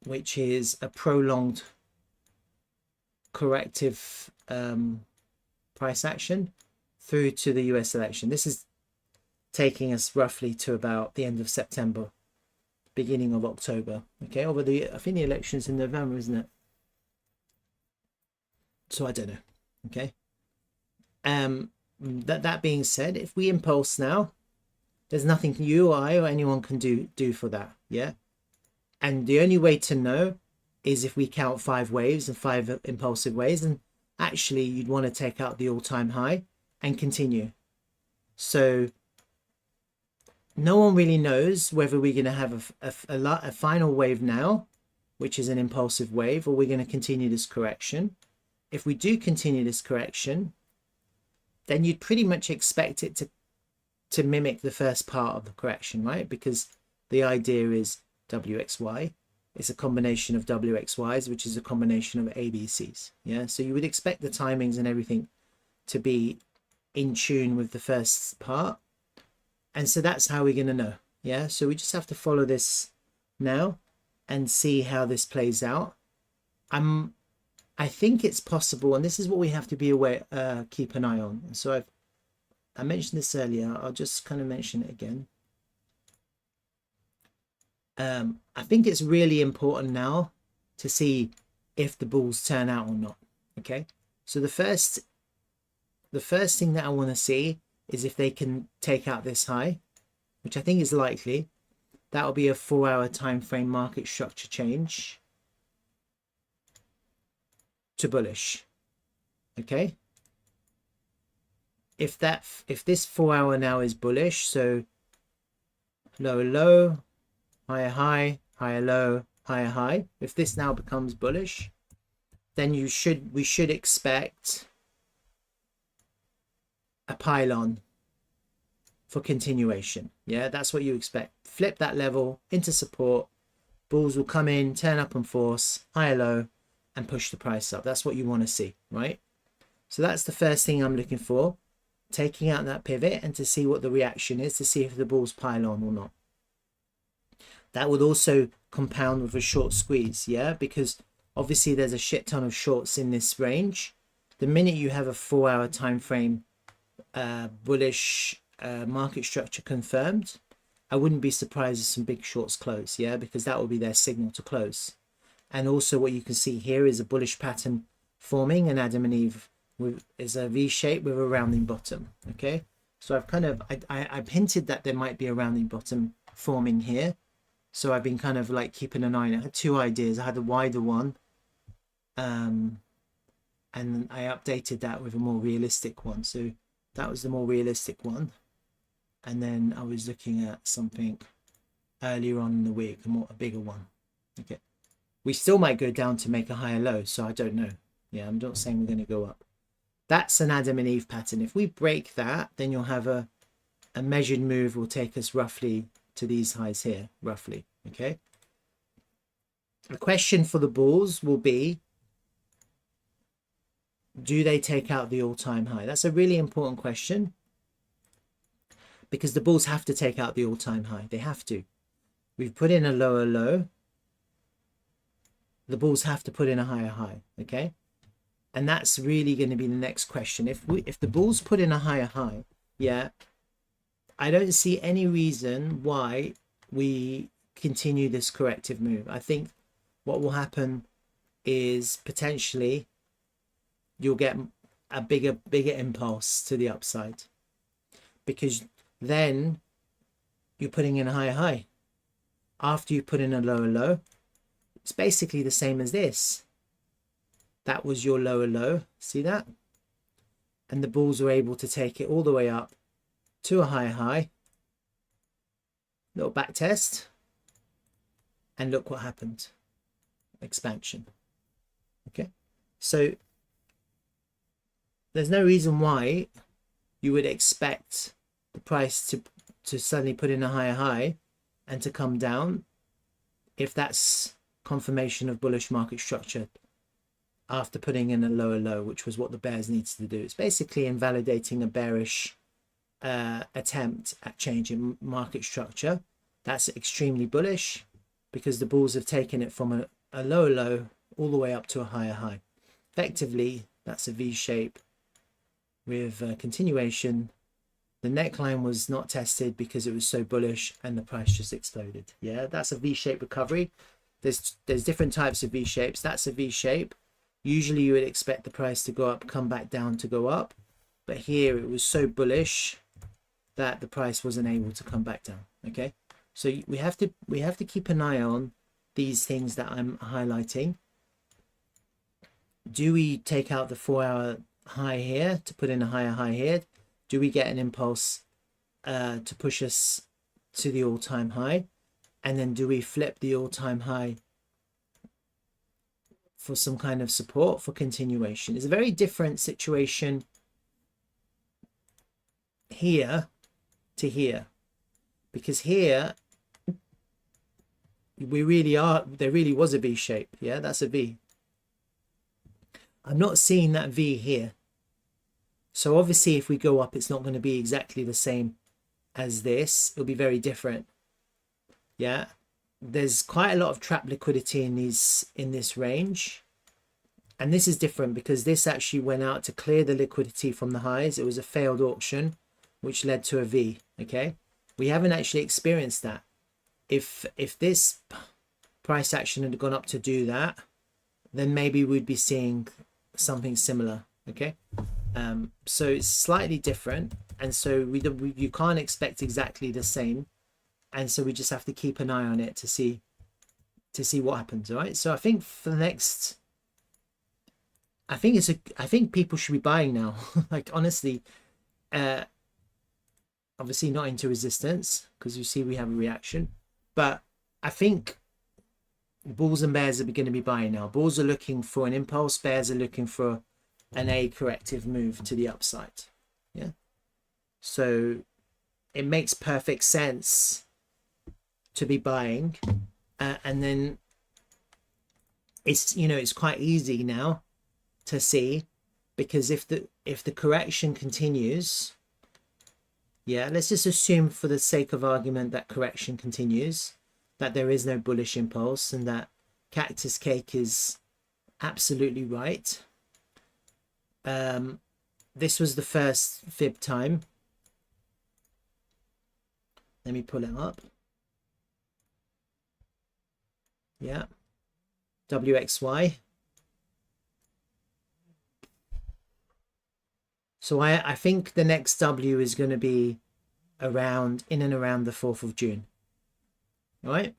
which is a prolonged corrective price action through to the US election. This is taking us roughly to about the end of September, beginning of October. Okay, over I think the election's in November, isn't it? So I don't know. Okay. That being said, if we impulse now, there's nothing you or I or anyone can do for that. Yeah. And the only way to know is if we count 5 waves and 5 impulsive waves, and actually you'd want to take out the all-time high and continue. So no one really knows whether we're going to have a final wave now, which is an impulsive wave, or we're going to continue this correction. If we do continue this correction, then you'd pretty much expect it to mimic the first part of the correction, right? Because the idea is WXY. It's a combination of WXYs, which is a combination of ABCs. Yeah, so you would expect the timings and everything to be in tune with the first part. And so that's how we're going to know. Yeah, so we just have to follow this now and see how this plays out. I think it's possible, and this is what we have to be aware, keep an eye on. So I mentioned this earlier. I'll just kind of mention it again. I think it's really important now to see if the bulls turn out or not. Okay, so the first thing that I want to see is if they can take out this high, which I think is likely. That will be a 4-hour time frame market structure change to bullish. Okay, if this 4-hour now is bullish, so lower low, higher high, higher low, higher high, if this now becomes bullish, then we should expect a pylon for continuation. Yeah, that's what you expect. Flip that level into support, bulls will come in, turn up and force, higher low, and push the price up. That's what you want to see, right? So that's the first thing I'm looking for, taking out that pivot and to see what the reaction is, to see if the bulls pile on or not. That would also compound with a short squeeze, yeah, because obviously there's a shit ton of shorts in this range. The minute you have a 4-hour time frame bullish market structure confirmed, I wouldn't be surprised if some big shorts close, yeah, because that will be their signal to close. And also what you can see here is a bullish pattern forming, and Adam and Eve is a V shape with a rounding bottom. Okay, so I've kind of I've hinted that there might be a rounding bottom forming here, so I've been kind of like keeping an eye on it. I had 2 ideas. I had a wider one, and I updated that with a more realistic one. So that was the more realistic one, and then I was looking at something earlier on in the week, a bigger one. Okay, we still might go down to make a higher low, so I don't know. Yeah, I'm not saying we're going to go up. That's an Adam and Eve pattern. If we break that, then you'll have a measured move will take us roughly to these highs here, roughly. Okay, the question for the bulls will be, do they take out the all-time high? That's a really important question, because the bulls have to take out the all-time high. They have to. We've put in a lower low. The bulls have to put in a higher high. Okay, and that's really going to be the next question. If the bulls put in a higher high, yeah, I don't see any reason why we continue this corrective move. I think what will happen is potentially you'll get a bigger impulse to the upside, because then you're putting in a higher high. After you put in a lower low, it's basically the same as this. That was your lower low. See that? And the bulls were able to take it all the way up to a higher high. Little back test. And look what happened. Expansion. Okay. So there's no reason why you would expect the price to suddenly put in a higher high and to come down, if that's confirmation of bullish market structure after putting in a lower low, which was what the bears needs to do. It's basically invalidating a bearish attempt at changing market structure. That's extremely bullish because the bulls have taken it from a lower low all the way up to a higher high. Effectively, that's a V shape with continuation. The neckline was not tested because it was so bullish and the price just exploded. Yeah, that's a V-shaped recovery. There's different types of V shapes. That's a V shape. Usually you would expect the price to go up, come back down to go up, but here it was so bullish that the price wasn't able to come back down. Okay, so we have to keep an eye on these things that I'm highlighting. Do we take out the 4-hour high here to put in a higher high here? Do we get an impulse to push us to the all-time high? And then do we flip the all-time high for some kind of support for continuation? It's a very different situation here to here, because here there really was a V shape. Yeah, that's a V. I'm not seeing that V here. So obviously if we go up, it's not going to be exactly the same as this. It'll be very different. Yeah, there's quite a lot of trap liquidity in this range, and this is different because this actually went out to clear the liquidity from the highs. It was a failed auction which led to a V. Okay, we haven't actually experienced that. If this price action had gone up to do that, then maybe we'd be seeing something similar. Okay, so it's slightly different, and so you can't expect exactly the same. And so we just have to keep an eye on it to see what happens. All right. So I think for the next, I think people should be buying now. Like honestly, obviously not into resistance because you see we have a reaction, but I think bulls and bears are going to be buying now. Bulls are looking for an impulse. Bears are looking for an A corrective move to the upside. Yeah. So it makes perfect sense to be buying, and then it's quite easy now to see, because if the correction continues, yeah, let's just assume for the sake of argument that correction continues, that there is no bullish impulse and that Cactus Cake is absolutely right. This was the first fib time. Let me pull it up. Yeah, WXY. So I think the next W is going to be in and around the 4th of June. All right.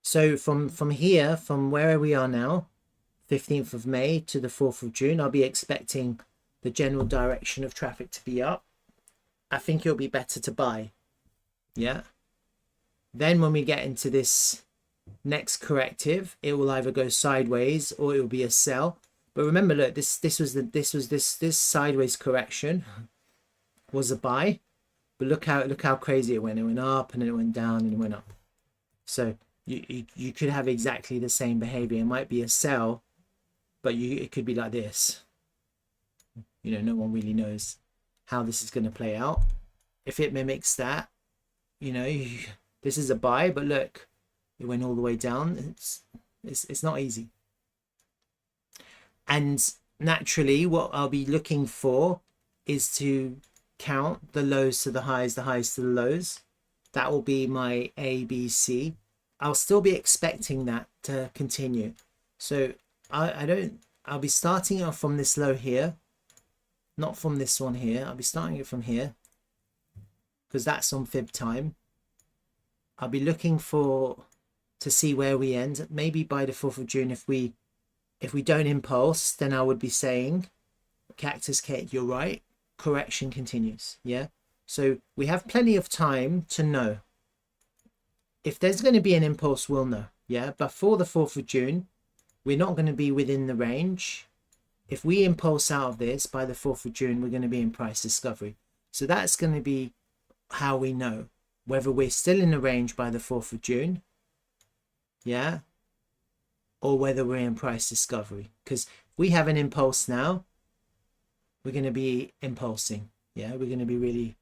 So from here, from where we are now, 15th of May to the 4th of June, I'll be expecting the general direction of traffic to be up. I think it'll be better to buy. Yeah. Then when we get into this next corrective, it will either go sideways or it will be a sell. But remember, look, this sideways correction was a buy. But look how crazy it went. It went up and then it went down and it went up. So you could have exactly the same behavior. It might be a sell, but it could be like this. No one really knows how this is going to play out. If it mimics that, this is a buy, but look, it went all the way down. It's not easy. And naturally, what I'll be looking for is to count the lows to the highs to the lows. That will be my A, B, C. I'll still be expecting that to continue. So I'll be starting off from this low here, not from this one here. I'll be starting it from here because that's on fib time. I'll be looking to see where we end. Maybe by the 4th of June, if we don't impulse, then I would be saying, Cactus Cake, you're right. Correction continues. Yeah. So we have plenty of time to know. If there's going to be an impulse, we'll know. Yeah. Before the 4th of June, we're not going to be within the range. If we impulse out of this by the 4th of June, we're going to be in price discovery. So that's going to be how we know whether we're still in the range by the 4th of June, yeah, or whether we're in price discovery. Because if we have an impulse now, we're going to be impulsing, yeah, we're going to be really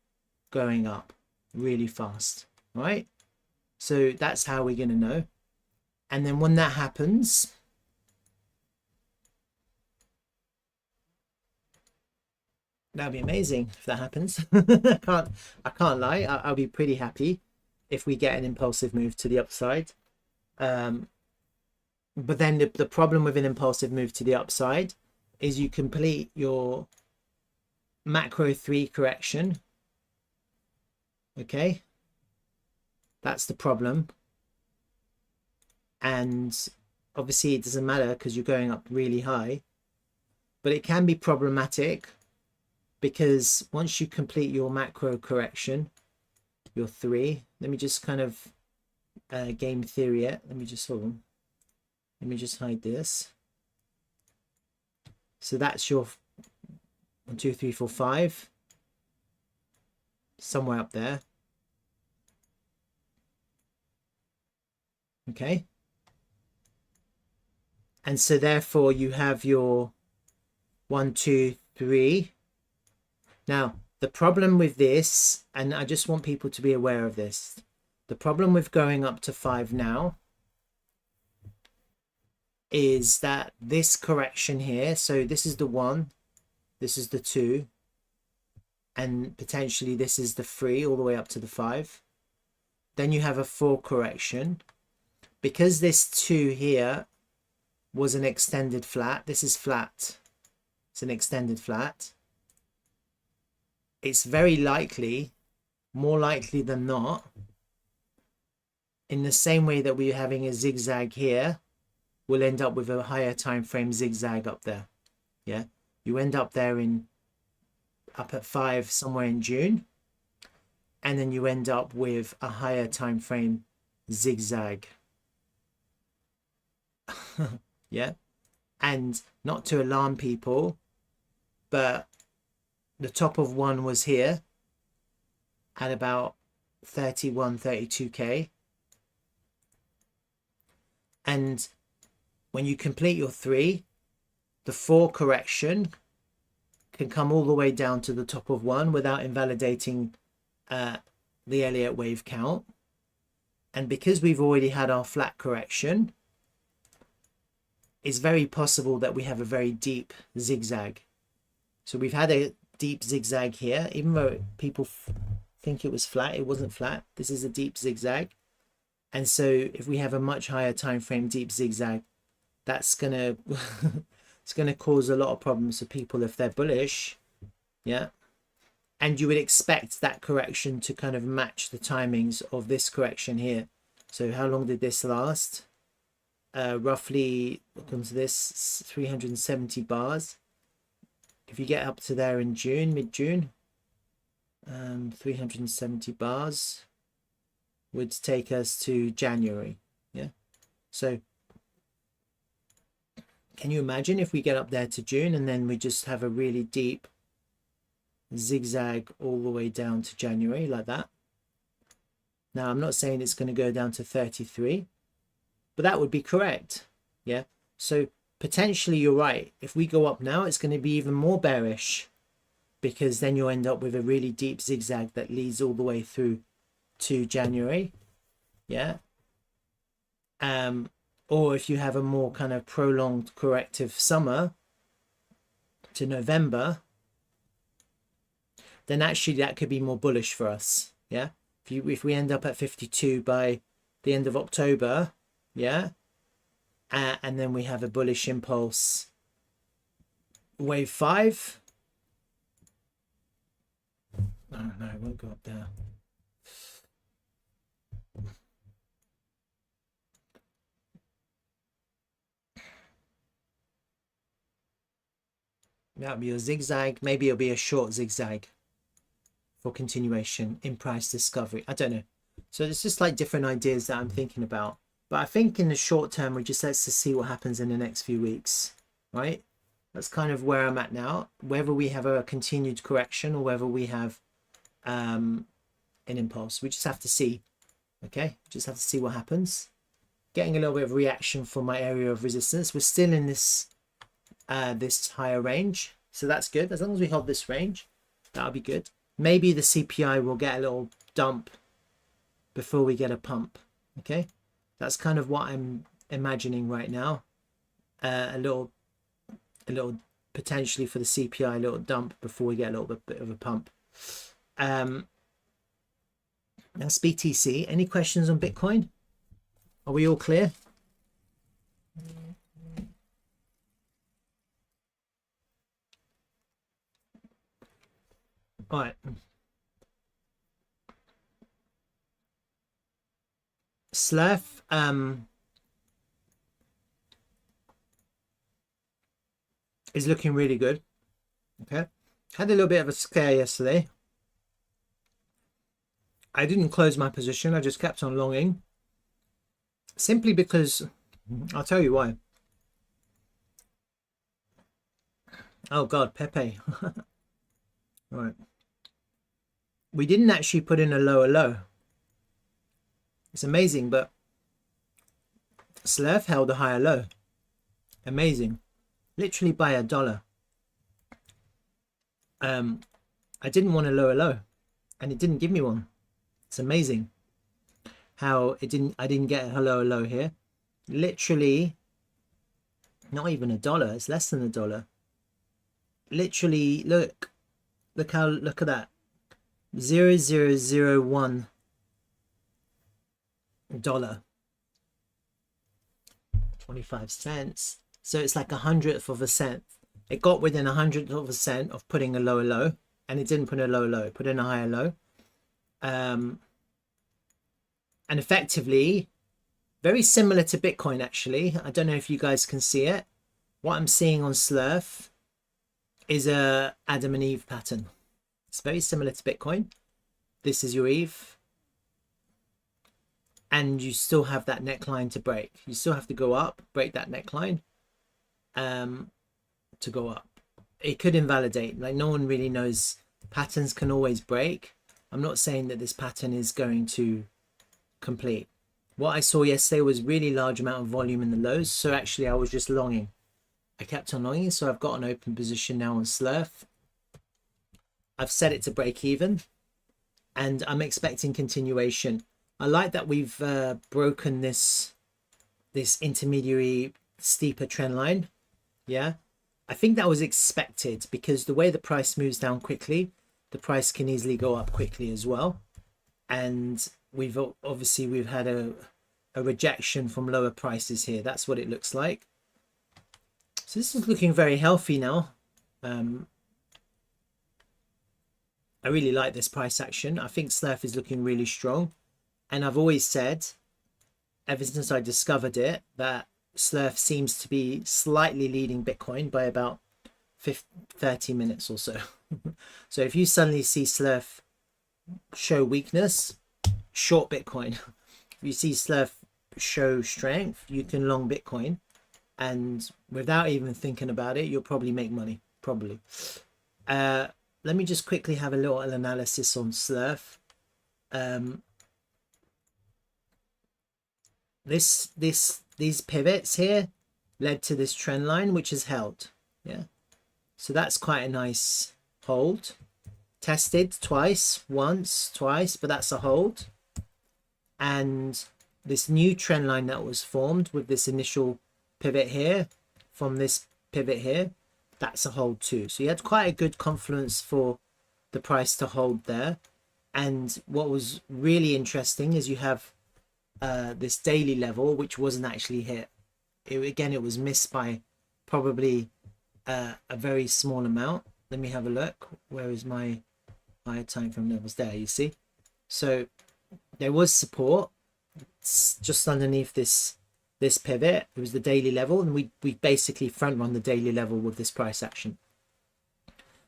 going up really fast, right? So that's how we're going to know. And then when that happens, that'd be amazing if that happens. I can't lie. I'll be pretty happy if we get an impulsive move to the upside. But then the problem with an impulsive move to the upside is you complete your macro 3 correction. Okay, that's the problem. And obviously it doesn't matter because you're going up really high, but it can be problematic because once you complete your macro correction, your 3, let me just kind of game theory it. Let me just hold on. Let me just hide this. So that's your 1, 2, 3, 4, 5, somewhere up there. Okay. And so therefore you have your 1, 2, 3. Now, the problem with this, and I just want people to be aware of this, the problem with going up to 5 now is that this correction here, so this is the 1, this is the 2, and potentially this is the 3 all the way up to the 5. Then you have a 4 correction. Because this 2 here was an extended flat, this is flat, it's an extended flat, it's very likely, more likely than not, in the same way that we're having a zigzag here, we'll end up with a higher time frame zigzag up there. Yeah, you end up there up at 5 somewhere in June, and then you end up with a higher time frame zigzag. Yeah, and not to alarm people, but the top of 1 was here at about 32K, and when you complete your 3, the 4 correction can come all the way down to the top of 1 without invalidating the Elliott wave count. And because we've already had our flat correction, it's very possible that we have a very deep zigzag. So we've had a deep zigzag here, even though people think it was flat, it wasn't flat. This is a deep zigzag. And so if we have a much higher time frame deep zigzag, that's gonna it's gonna cause a lot of problems for people if they're bullish. Yeah, and you would expect that correction to kind of match the timings of this correction here. So how long did this last? Roughly, what comes to this, 370 bars. If you get up to there in June, mid-June, 370 bars would take us to January. Yeah, so can you imagine if we get up there to June and then we just have a really deep zigzag all the way down to January like that? Now, I'm not saying it's going to go down to 33, but that would be correct. Yeah, so potentially you're right. If we go up now, it's going to be even more bearish, because then you'll end up with a really deep zigzag that leads all the way through to January. Yeah, or if you have a more kind of prolonged corrective summer to November, then actually that could be more bullish for us. Yeah, if we end up at 52 by the end of October, yeah, and then we have a bullish impulse wave 5. No, it won't go up there. That'll be a zigzag. Maybe it'll be a short zigzag for continuation in price discovery. I don't know. So it's just like different ideas that I'm thinking about. But I think in the short term, we just let's see what happens in the next few weeks, right? That's kind of where I'm at now. Whether we have a continued correction or whether we have in impulse. We just have to see. Okay, just have to see what happens. Getting a little bit of reaction from my area of resistance. We're still in this this higher range, so that's good. As long as we hold this range, that'll be good. Maybe the CPI will get a little dump before we get a pump. Okay, that's kind of what I'm imagining right now. A little potentially for the CPI, a little dump before we get a little bit of a pump. That's BTC. Any questions on Bitcoin? Are we all clear? All right. Slerf, is looking really good. Okay. Had a little bit of a scare yesterday. I didn't close my position. I just kept on longing. Simply because, I'll tell you why. Oh God, Pepe. All right. We didn't actually put in a lower low. It's amazing, but Slerf held a higher low. Amazing. Literally by $1. I didn't want a lower low, and it didn't give me one. It's amazing how I didn't get a lower low here. Literally not even $1. It's less than $1. Literally, look at that. $0.001 25 cents. So it's like 100th of a cent. It got within 100th of a cent of putting a lower low, and it didn't put a lower low. It put in a higher low. And effectively very similar to Bitcoin. Actually, I don't know if you guys can see it. What I'm seeing on Slerf is a Adam and Eve pattern. It's very similar to Bitcoin. This is your Eve, and you still have that neckline to break. You still have to go up, break that neckline to go up. It could invalidate, like no one really knows. Patterns can always break. I'm not saying that this pattern is going to complete. What I saw yesterday was really large amount of volume in the lows, so actually I was just longing. I kept on longing, so I've got an open position now on Slerf. I've set it to break even, and I'm expecting continuation. I like that we've broken this intermediary steeper trend line. Yeah, I think that was expected, because the way the price moves down quickly, the price can easily go up quickly as well. And we've had a rejection from lower prices here. That's what it looks like. So this is looking very healthy now. I really like this price action. I think Slerf is looking really strong. And I've always said, ever since I discovered it, that Slerf seems to be slightly leading Bitcoin by about 30 minutes or so. So if you suddenly see Slerf show weakness, short Bitcoin. If you see Slerf show strength, you can long Bitcoin. And without even thinking about it, you'll probably make money. Probably. Let me just quickly have a little analysis on Slerf. These pivots here led to this trend line, which is held. Yeah, so that's quite a nice hold. Tested twice, once, twice, but that's a hold. And this new trend line that was formed with this initial pivot here, from this pivot here, that's a hold too. So you had quite a good confluence for the price to hold there. And what was really interesting is you have this daily level, which wasn't actually hit. It was missed by probably a very small amount. Let me have a look. Where is my higher time frame levels? There, you see. So there was support just underneath this pivot. It was the daily level, and we basically front run the daily level with this price action.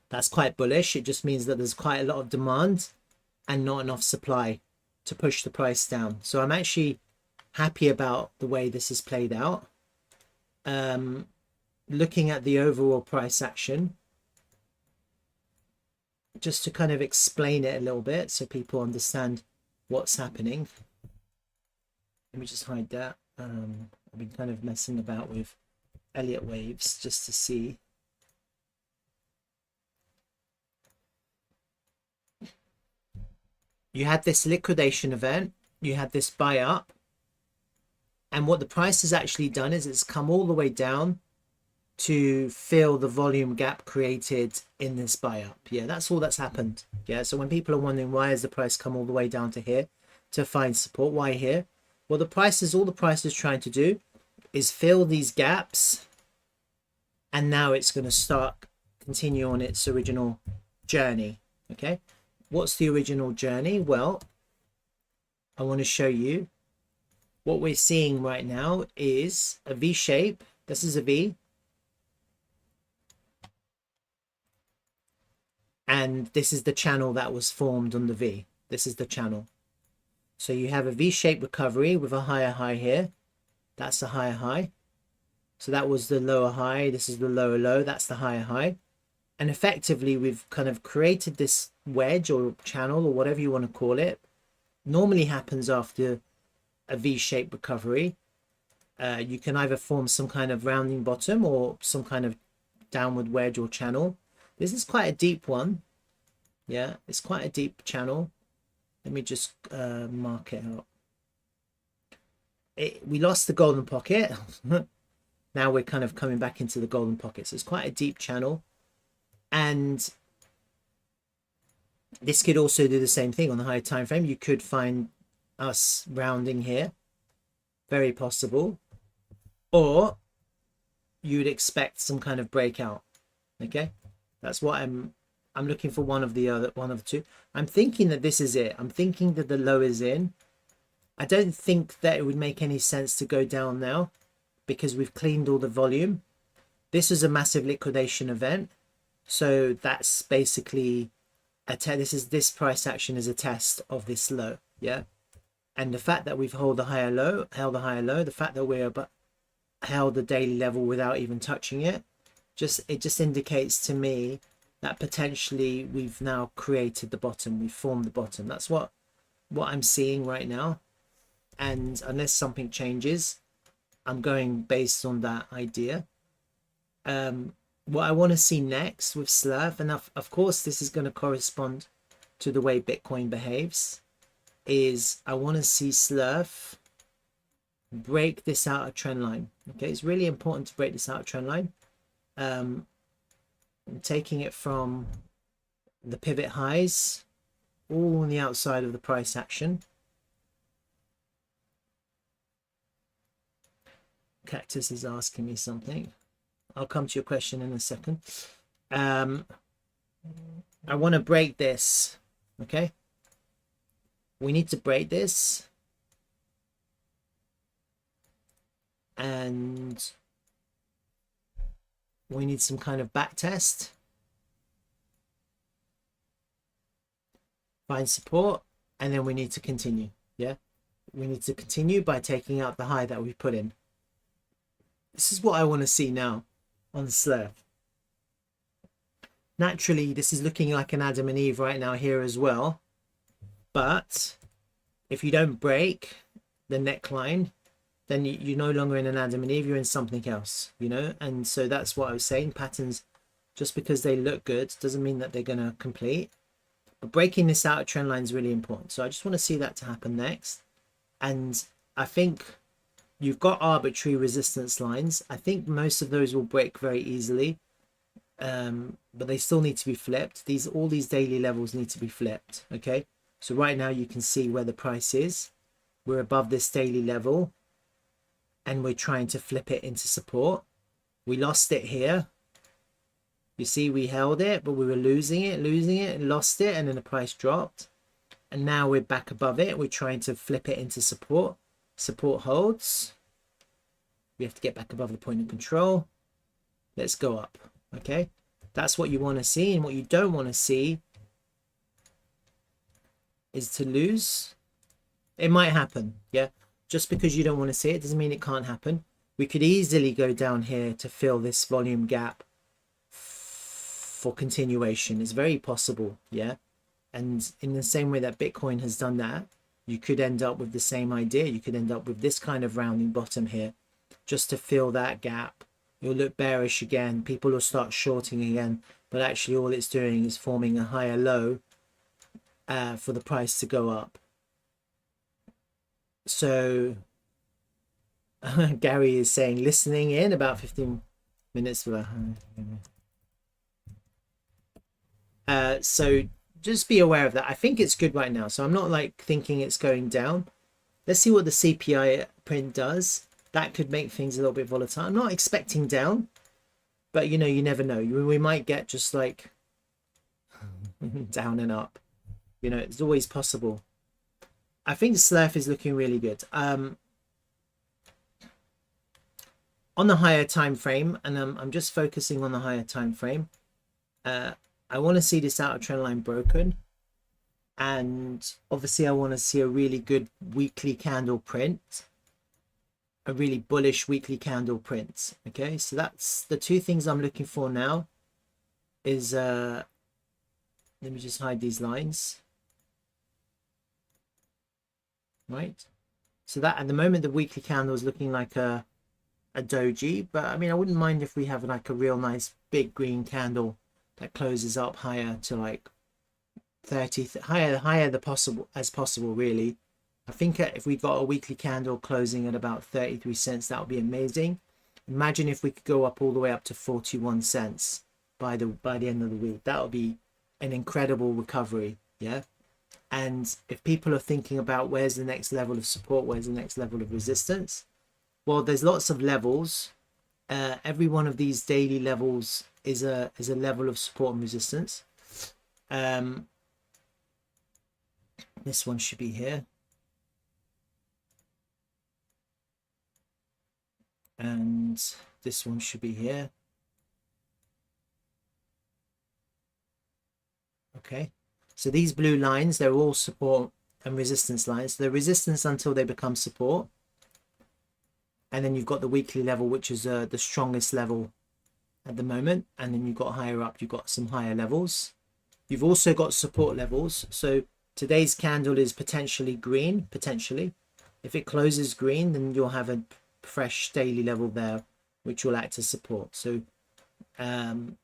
That's quite bullish. It just means that there's quite a lot of demand and not enough supply to push the price down. So I'm actually happy about the way this is played out. Looking at the overall price action, just to kind of explain it a little bit so people understand what's happening. Let me just hide that. I've been kind of messing about with Elliott waves just to see. You had this liquidation event, you had this buy up, and what the price has actually done is it's come all the way down to fill the volume gap created in this buy up. Yeah, that's all that's happened. Yeah, so when people are wondering why has the price come all the way down to here to find support, why here? Well, the price is, all the price is trying to do is fill these gaps, and now it's going to start continue on its original journey. Okay, what's the original journey? Well, I want to show you what we're seeing right now is a V shape. This is a V, and this is the channel that was formed on the V. This is the channel. So you have a V-shaped recovery with a higher high here. That's the higher high. So that was the lower high. This is the lower low. That's the higher high. And effectively, we've kind of created this wedge or channel or whatever you want to call it. Normally happens after a V-shaped recovery. You can either form some kind of rounding bottom or some kind of downward wedge or channel. This is quite a deep one. Yeah, it's quite a deep channel. Let me just mark it out. We lost the golden pocket. Now we're kind of coming back into the golden pocket. So it's quite a deep channel. And this could also do the same thing on the higher time frame. You could find us rounding here. Very possible. Or you'd expect some kind of breakout. Okay? That's what I'm looking for, one of the two. I'm thinking that this is it. I'm thinking that the low is in. I don't think that it would make any sense to go down now because we've cleaned all the volume. This is a massive liquidation event. So that's basically this price action is a test of this low. Yeah. And the fact that we've held the higher low, the fact that we're held the daily level without even touching it, it just indicates to me that potentially we've now created the bottom, we've formed the bottom. That's what I'm seeing right now. And unless something changes, I'm going based on that idea. What I want to see next with Slerf, and of course this is going to correspond to the way Bitcoin behaves, is I want to see Slerf break this outer trend line. Okay, it's really important to break this outer trend line. I'm taking it from the pivot highs all on the outside of the price action. Cactus is asking me something. I'll come to your question in a second. I want to break this. Okay, we need to break this, and we need some kind of back test, find support, and then we need to continue. Yeah, we need to continue by taking out the high that we put in. This is what I want to see now on the Slerf. Naturally, this is looking like an Adam and Eve right now here as well. But if you don't break the neckline, then you're no longer in an Adam and Eve, you're in something else, you know? And so that's what I was saying. Patterns, just because they look good, doesn't mean that they're going to complete. But breaking this outer trend line is really important. So I just want to see that to happen next. And I think you've got arbitrary resistance lines. I think most of those will break very easily. But they still need to be flipped. All these daily levels need to be flipped. Okay. So right now you can see where the price is. We're above this daily level, and we're trying to flip it into support. We lost it here. You see, we held it, but we were losing it, and lost it, and then the price dropped. And now we're back above it. We're trying to flip it into support. Support holds. We have to get back above the point of control. Let's go up. Okay. That's what you want to see. And what you don't want to see is to lose. It might happen. Yeah. Just because you don't want to see it doesn't mean it can't happen. We could easily go down here to fill this volume gap for continuation. It's very possible, yeah. And in the same way that Bitcoin has done that, you could end up with the same idea. You could end up with this kind of rounding bottom here, just to fill that gap. You'll look bearish again. People will start shorting again, but actually all it's doing is forming a higher low for the price to go up. So Gary is saying listening in about 15 minutes. So just be aware of that. I think it's good right now. So I'm not like thinking it's going down. Let's see what the CPI print does. That could make things a little bit volatile. I'm not expecting down, but you know, you never know. We might get just like down and up. You know, it's always possible. I think Slerf is looking really good. On the higher time frame, and I'm just focusing on the higher time frame. I want to see this outer trend line broken, and obviously I want to see a really good weekly candle print, a really bullish weekly candle print. Okay, so that's the two things I'm looking for now. Is let me just hide these lines. Right, so that at the moment the weekly candle is looking like a doji, but I mean I wouldn't mind if we have like a real nice big green candle that closes up higher to like 30, higher as possible really. I think if we got a weekly candle closing at about 33 cents, that would be amazing. Imagine if we could go up all the way up to 41 cents by the end of the week. That would be an incredible recovery, yeah. And if people are thinking about where's the next level of support, where's the next level of resistance, well, there's lots of levels. Every one of these daily levels is a level of support and resistance. This one should be here, and this one should be here. Okay, so these blue lines, they're all support and resistance lines. So they're resistance until they become support. And then you've got the weekly level, which is the strongest level at the moment. And then you've got higher up, you've got some higher levels. You've also got support levels. So today's candle is potentially green, potentially. If it closes green, then you'll have a fresh daily level there, which will act as support. So, and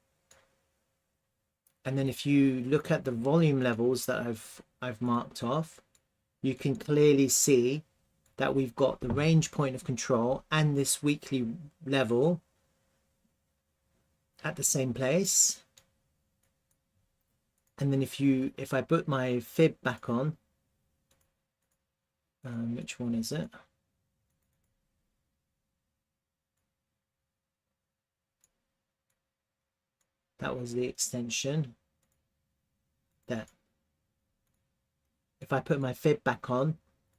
then if you look at the volume levels that I've marked off, you can clearly see that we've got the range point of control and this weekly level at the same place. And then if I put my fib back on, which one is it? That was the extension there. If I put my fib back on,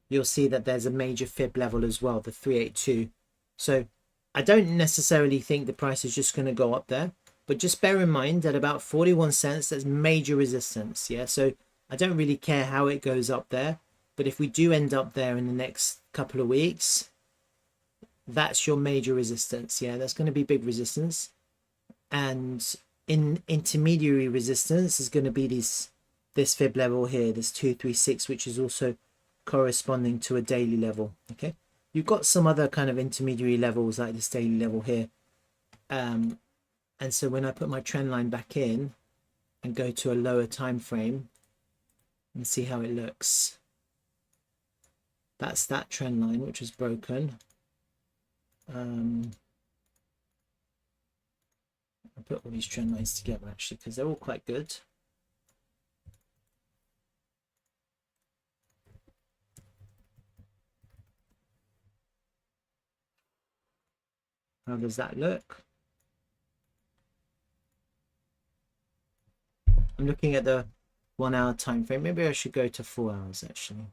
you'll see that there's a major fib level as well, the 382. So I don't necessarily think the price is just going to go up there, but just bear in mind that about 41 cents, there's major resistance. Yeah, so I don't really care how it goes up there, but if we do end up there in the next couple of weeks, that's your major resistance. Yeah, that's going to be big resistance. And in intermediary resistance is going to be this fib level here, this 236, which is also corresponding to a daily level. Okay, you've got some other kind of intermediary levels like this daily level here, and so when I put my trend line back in and go to a lower time frame and see how it looks, that's that trend line which is broken. I'll put all these trend lines together actually because they're all quite good. How does that look? I'm looking at the 1 hour time frame. Maybe I should go to 4 hours actually.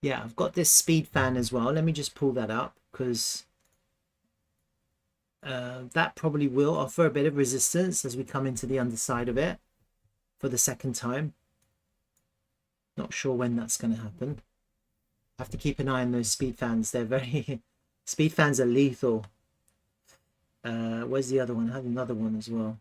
Yeah, I've got this speed fan as well. Let me just pull that up because That probably will offer a bit of resistance as we come into the underside of it for the second time. Not sure when that's going to happen. Have to keep an eye on those speed fans. They're very speed fans are lethal. Where's the other one? I had another one as well.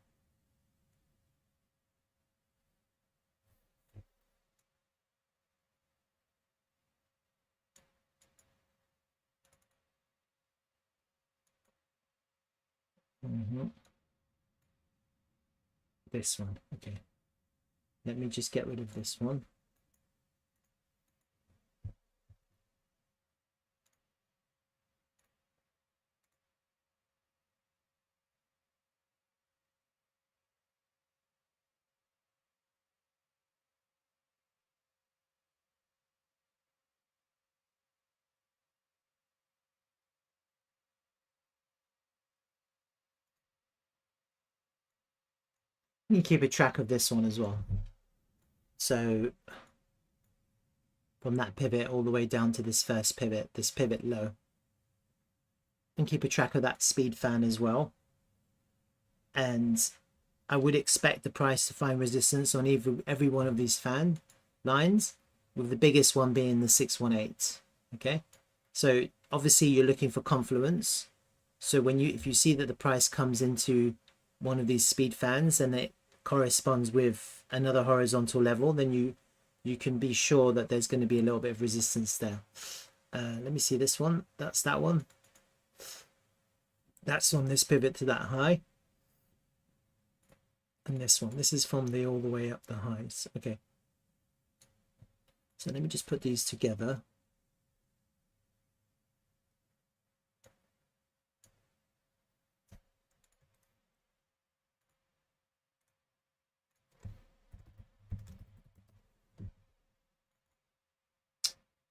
This one. Okay. Let me just get rid of this one. You keep a track of this one as well. So from that pivot all the way down to this first pivot, this pivot low. And keep a track of that speed fan as well. And I would expect the price to find resistance on every one of these fan lines, with the biggest one being the 618. Okay, so obviously you're looking for confluence. So when if you see that the price comes into one of these speed fans and it corresponds with another horizontal level, then you can be sure that there's going to be a little bit of resistance there. Let me see this one. That's that one. That's on this pivot to that high. And this one. This is from the all the way up the highs. Okay. So let me just put these together.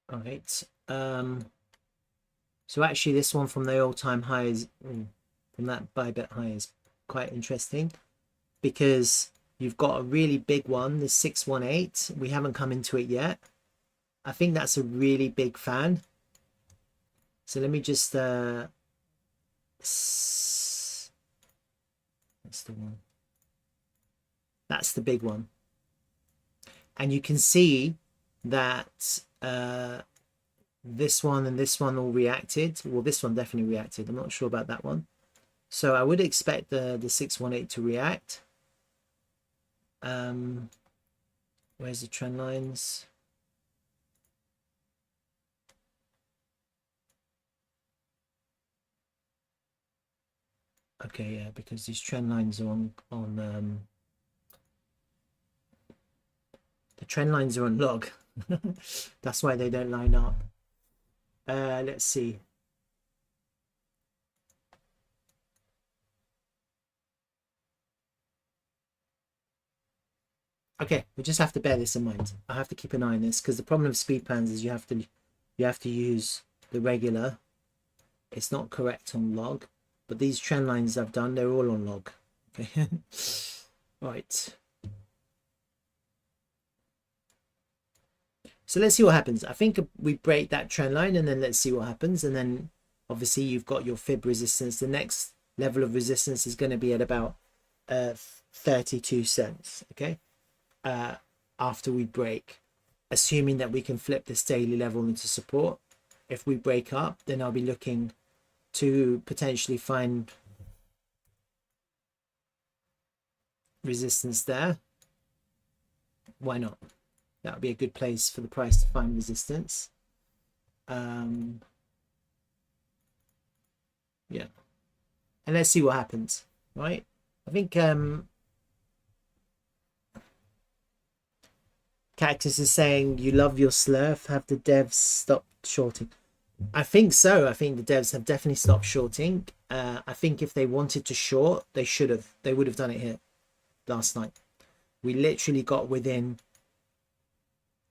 All right. So actually this one from the all-time highs, from that buy bet high, is quite interesting, because you've got a really big one, the 618. We haven't come into it yet. I think that's a really big fan. So let me just that's the one. That's the big one. And you can see that this one and this one all reacted. Well, this one definitely reacted. I'm not sure about that one. So I would expect the 618 to react. Where's the trend lines? Okay, yeah, because these trend lines are on the trend lines are on log. That's why they don't line up. Let's see. Okay, we just have to bear this in mind. I have to keep an eye on this, because the problem with speed fans is you have to use the regular. It's not correct on log, but these trend lines I've done, they're all on log. Okay. Right. So let's see what happens. I think we break that trend line, and then let's see what happens. And then obviously you've got your fib resistance. The next level of resistance is going to be at about 32 cents. Okay. After we break, assuming that we can flip this daily level into support. If we break up, then I'll be looking to potentially find resistance there. Why not? That would be a good place for the price to find resistance. Yeah, and let's see what happens, right? I think Cactus is saying, you love your Slerf, have the devs stop shorting? I think so. I think the devs have definitely stopped shorting. I think if they wanted to short, they should have. They would have done it here last night. We literally got within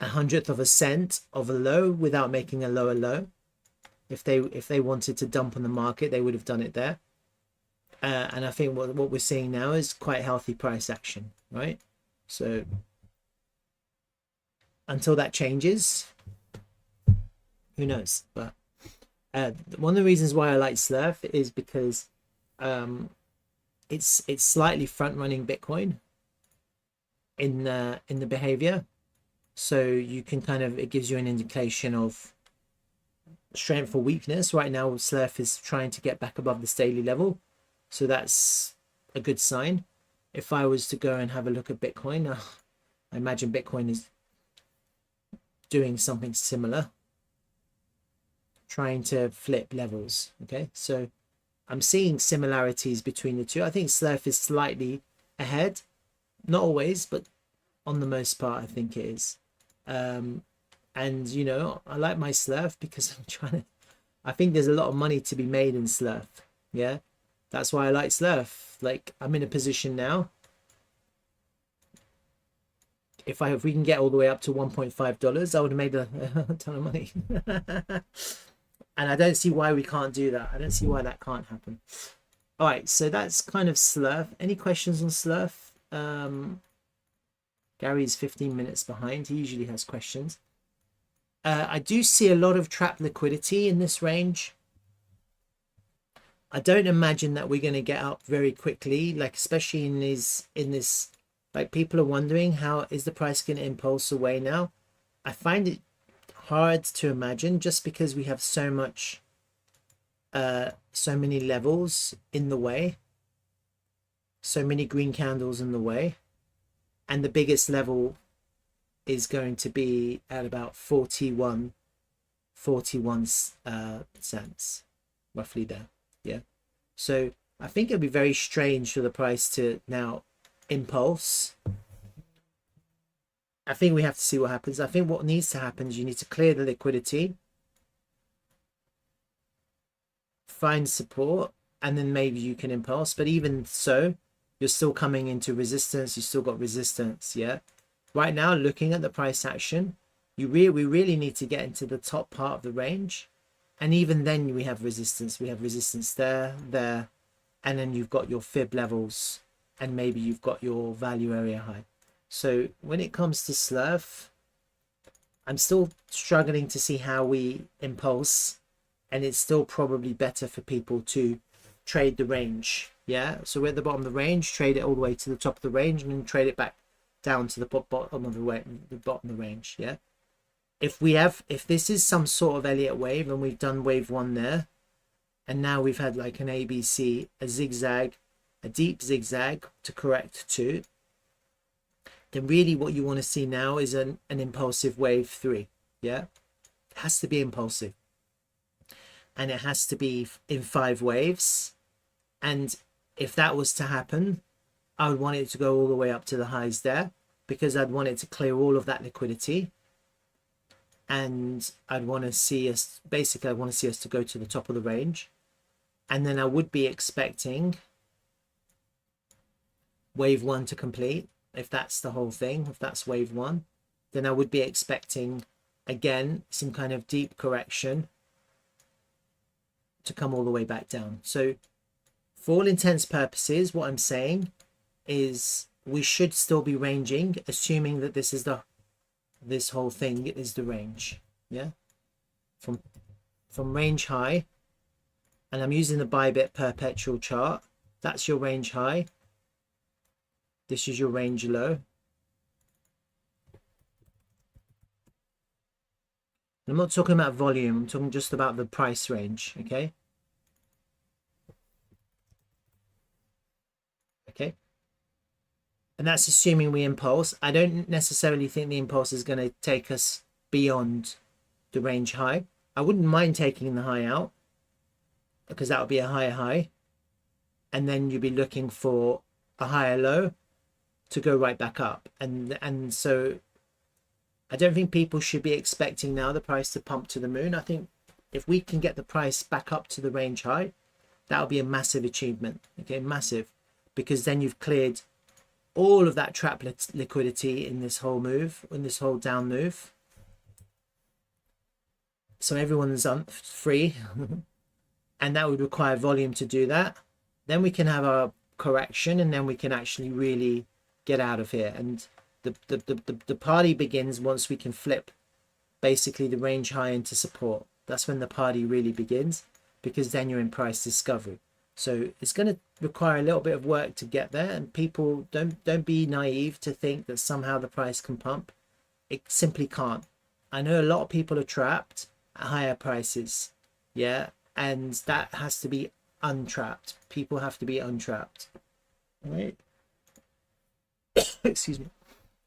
1/100th of a cent of a low without making a lower low. If they wanted to dump on the market, they would have done it there. And I think what we're seeing now is quite healthy price action, right? So until that changes, who knows? But one of the reasons why I like Slerf is because it's slightly front running Bitcoin in the behavior. So you can kind of, it gives you an indication of strength or weakness. Right now Slerf is trying to get back above this daily level, so that's a good sign. If I was to go and have a look at Bitcoin, I imagine Bitcoin is doing something similar, trying to flip levels. Okay, so I'm seeing similarities between the two. I think Slerf is slightly ahead, not always, but on the most part I think it is. And you know, I like my Slerf because I think there's a lot of money to be made in Slerf. Yeah, that's why I like Slerf. Like, I'm in a position now, if we can get all the way up to $1.5, I would have made a ton of money. And I don't see why we can't do that. I don't see why that can't happen. All right, so that's kind of Slerf. Any questions on Slerf? Gary's 15 minutes behind. He usually has questions. I do see a lot of trap liquidity in this range. I don't imagine that we're going to get up very quickly, like especially in this, like, people are wondering, how is the price going to impulse away now? I find it hard to imagine, just because we have so much, so many levels in the way, so many green candles in the way, and the biggest level is going to be at about 41 cents, roughly there. Yeah, so I think it'd be very strange for the price to now impulse. I think we have to see what happens. I think what needs to happen is you need to clear the liquidity, find support, and then maybe you can impulse. But even so, you're still coming into resistance. You still got resistance. Yeah, right now, looking at the price action, we really need to get into the top part of the range, and even then we have resistance. We have resistance there, and then you've got your fib levels, and maybe you've got your value area high. So when it comes to Slerf, I'm still struggling to see how we impulse, and it's still probably better for people to trade the range. Yeah, so we're at the bottom of the range, trade it all the way to the top of the range, and then trade it back down to the bottom of the range. Yeah, if this is some sort of Elliott wave, and we've done wave one there, and now we've had like an ABC, a zigzag, a deep zigzag to correct to, then really what you want to see now is an impulsive wave 3. Yeah, it has to be impulsive, and it has to be in 5 waves. And if that was to happen, I would want it to go all the way up to the highs there, because I'd want it to clear all of that liquidity, and I'd want to see us, basically I want to see us to go to the top of the range, and then I would be expecting wave 1 to complete. If that's the whole thing, if that's wave 1, then I would be expecting again some kind of deep correction to come all the way back down. So for all intents purposes, what I'm saying is we should still be ranging, assuming that this whole thing is the range. Yeah, from range high, and I'm using the Bybit perpetual chart. That's your range high. This is your range low. And I'm not talking about volume, I'm talking just about the price range. Okay, and that's assuming we impulse. I don't necessarily think the impulse is going to take us beyond the range high. I wouldn't mind taking the high out, because that would be a higher high, and then you'd be looking for a higher low to go right back up. And so I don't think people should be expecting now the price to pump to the moon. I think if we can get the price back up to the range high, that'll be a massive achievement. Okay, massive, because then you've cleared all of that trap liquidity in this whole move, in this whole down move. So everyone's free, and that would require volume to do that. Then we can have our correction, and then we can actually really get out of here. And the party begins once we can flip basically the range high into support. That's when the party really begins, because then you're in price discovery. So it's going to require a little bit of work to get there, and people don't be naive to think that somehow the price can pump. It simply can't. I know a lot of people are trapped at higher prices, yeah, and that has to be untrapped. People have to be untrapped, right? Excuse me.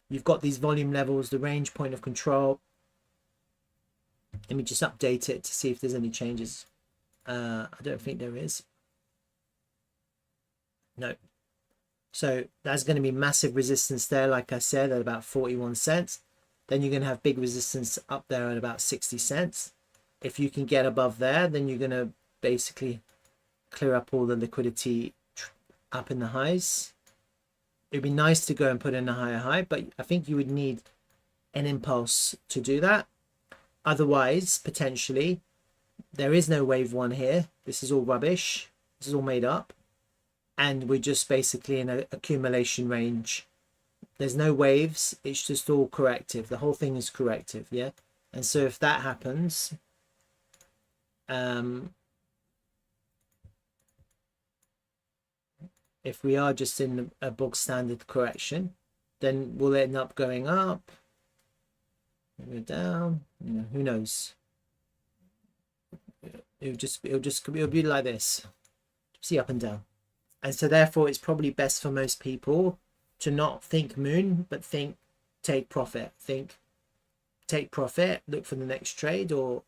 You've got these volume levels, the range, point of control. Let me just update it to see if there's any changes. I don't think there is. No. So that's going to be massive resistance there, like I said, at about 41 cents. Then you're going to have big resistance up there at about 60 cents. If you can get above there, then you're going to basically clear up all the liquidity up in the highs. It'd be nice to go and put in a higher high, but I think you would need an impulse to do that. Otherwise, potentially, there is no wave one here. This is all rubbish. This is all made up. And we're just basically in an accumulation range. There's no waves. It's just all corrective. The whole thing is corrective, yeah? And so if that happens, if we are just in a bog standard correction, then we'll end up going up, go down, you know, who knows? It'll be like this. See, up and down. And so therefore it's probably best for most people to not think moon, but think take profit. Think take profit, look for the next trade, or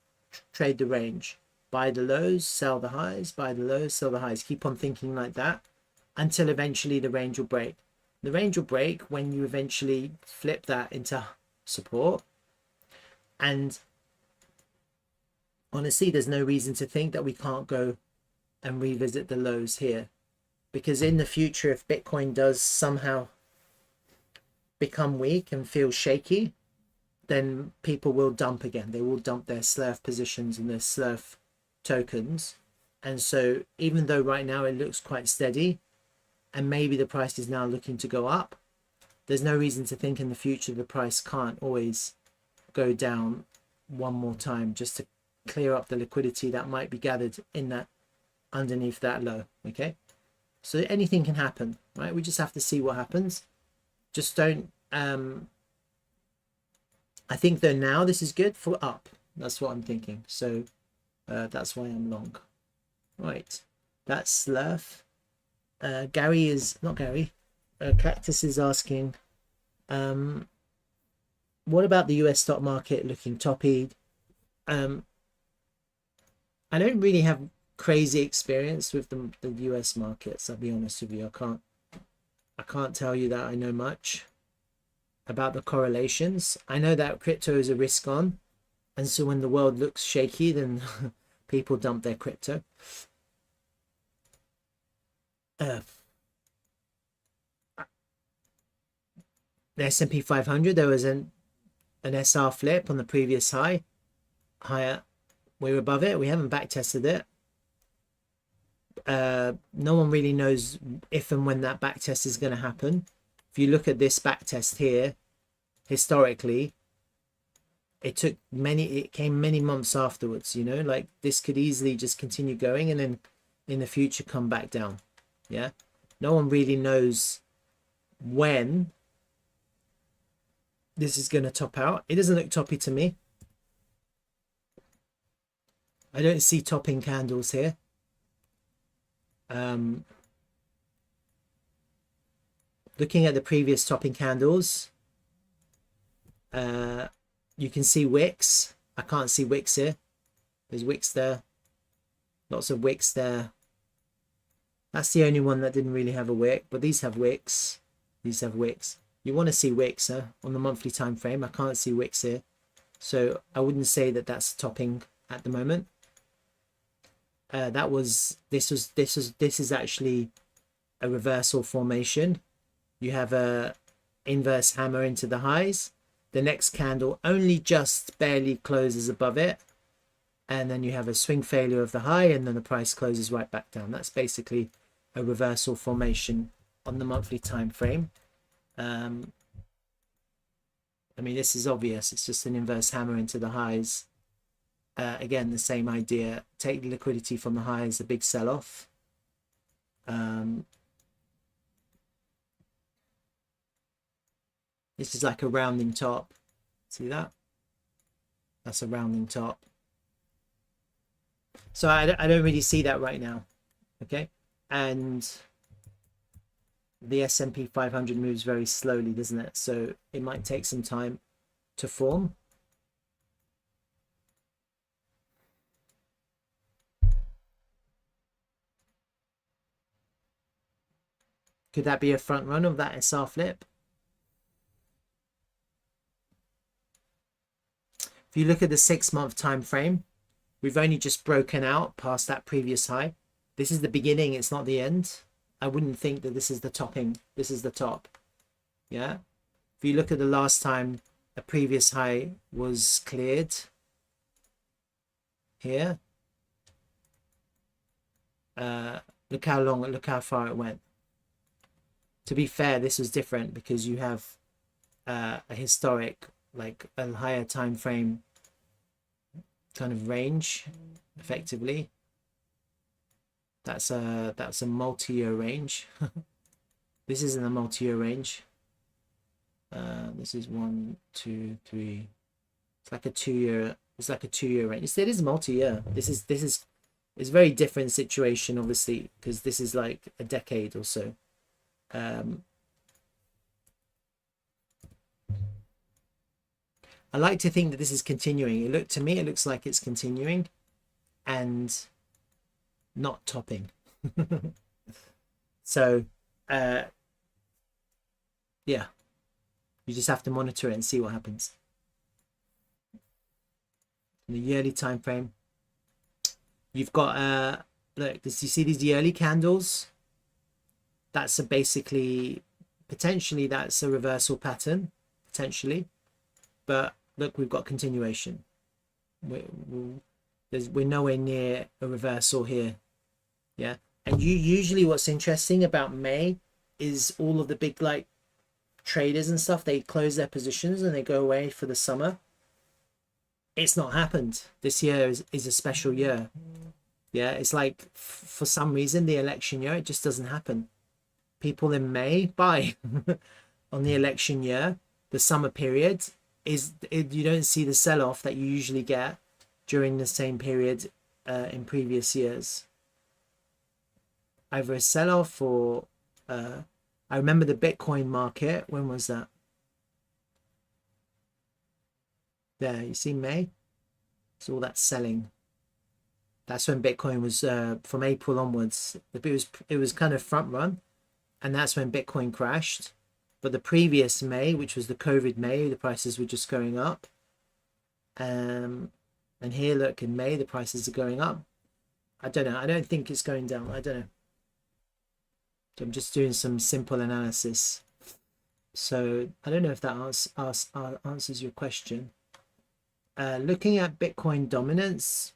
trade the range. Buy the lows, sell the highs, buy the lows, sell the highs. Keep on thinking like that until eventually the range will break. The range will break when you eventually flip that into support. And honestly, there's no reason to think that we can't go and revisit the lows here. Because in the future, if Bitcoin does somehow become weak and feel shaky, then people will dump again. They will dump their Slerf positions and their Slerf tokens. And so even though right now it looks quite steady, and maybe the price is now looking to go up, there's no reason to think in the future the price can't always go down one more time just to clear up the liquidity that might be gathered in that underneath that low. Okay. So anything can happen, right? We just have to see what happens. Just don't, I think though now this is good for up. That's what I'm thinking. So that's why I'm long. Right. That's Slerf. Gary is, not Gary, Cactus is asking, what about the US stock market looking toppy? I don't really have crazy experience with the US markets, I'll be honest with you. I can't tell you that I know much about the correlations. I know that crypto is a risk on, and so when the world looks shaky, then people dump their crypto. The S&P 500, there was an SR flip on the previous high, higher. We're above it. We haven't back tested it. No one really knows if and when that back test is going to happen. If you look at this back test here, historically, it came many months afterwards, you know, like this could easily just continue going and then in the future come back down. Yeah, no one really knows when this is going to top out. It doesn't look toppy to me. I don't see topping candles here. Looking at the previous topping candles, you can see wicks. I can't see wicks here. There's wicks there. Lots of wicks there. That's the only one that didn't really have a wick, but these have wicks. These have wicks. You want to see wicks on the monthly time frame. I can't see wicks here, so I wouldn't say that that's topping at the moment. This is actually a reversal formation. You have a inverse hammer into the highs. The next candle only just barely closes above it, and then you have a swing failure of the high, and then the price closes right back down. That's basically a reversal formation on the monthly time frame. I mean, this is obvious. It's just an inverse hammer into the highs. Again, the same idea. Take the liquidity from the highs, a big sell-off, This is like a rounding top. See that? That's a rounding top. So I don't really see that right now. Okay. And the S&P 500 moves very slowly, doesn't it? So it might take some time to form. Could that be a front run of that SR flip? If you look at the 6-month time frame, we've only just broken out past that previous high. This is the beginning, it's not the end. I wouldn't think that this is the topping. This is the top. Yeah. If you look at the last time a previous high was cleared here, look how far it went. To be fair, this was different because you have a historic, like a higher time frame kind of range, effectively. That's a multi-year range. This isn't a multi-year range. This is 1, 2, 3. It's like a 2-year. It's like a 2-year range. It is multi-year. This is it's a very different situation, obviously, because this is like a decade or so. I like to think that this is continuing. To me, it looks like it's continuing and not topping. So, yeah, you just have to monitor it and see what happens. In the yearly time frame, you've got look. You see these yearly candles? That's basically potentially that's a reversal pattern, potentially, but look, we've got continuation. We're nowhere near a reversal here. Yeah. And usually what's interesting about May is all of the big like traders and stuff, they close their positions and they go away for the summer. It's not happened. This year is a special year. Yeah, it's like for some reason the election year, it just doesn't happen. People in May buy on the election year. The summer period you don't see the sell-off that you usually get during the same period in previous years. Either a sell-off or I remember the Bitcoin market. When was that? There, you see May? It's all that selling. That's when Bitcoin was from April onwards. It was kind of front run, and that's when Bitcoin crashed. But the previous May, which was the COVID May, the prices were just going up. And here, look, in May, the prices are going up. I don't know. I don't think it's going down. I don't know. So I'm just doing some simple analysis. So I don't know if that answers your question. Looking at Bitcoin dominance,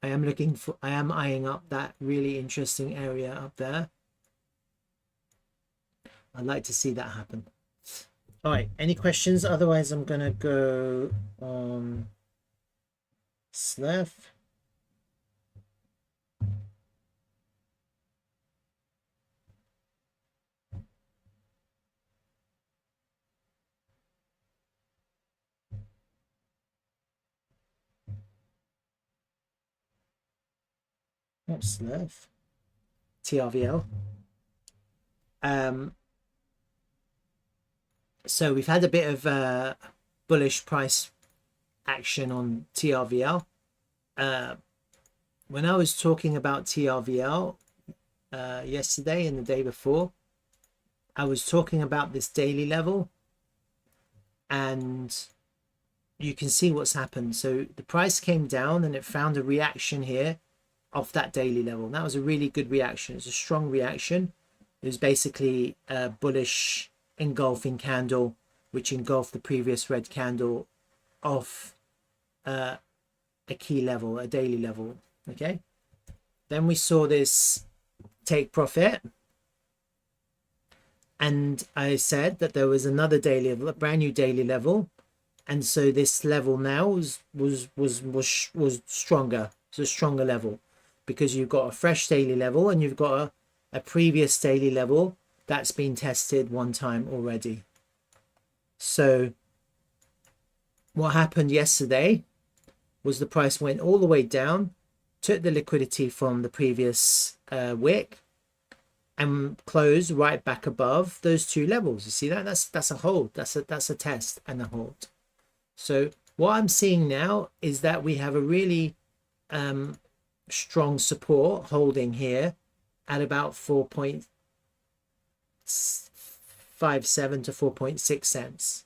I am eyeing up that really interesting area up there. I'd like to see that happen. All right, any questions? Otherwise, I'm gonna go on Slerf. Not Slerf. TRVL. So we've had a bit of bullish price action on TRVL. When I was talking about TRVL yesterday and the day before, I was talking about this daily level, and you can see what's happened. So the price came down and it found a reaction here off that daily level. That was a really good reaction. It's a strong reaction. It was basically a bullish engulfing candle, which engulfed the previous red candle off a key level, a daily level. Okay. Then we saw this take profit, and I said that there was another daily level, a brand new daily level, and so this level now was stronger. It's a stronger level because you've got a fresh daily level and you've got a previous daily level that's been tested one time already. So what happened yesterday was the price went all the way down, took the liquidity from the previous wick, and closed right back above those two levels. You see that? That's a hold. That's a test and a hold. So what I'm seeing now is that we have a really strong support holding here at about 4.57 to 4.6 cents.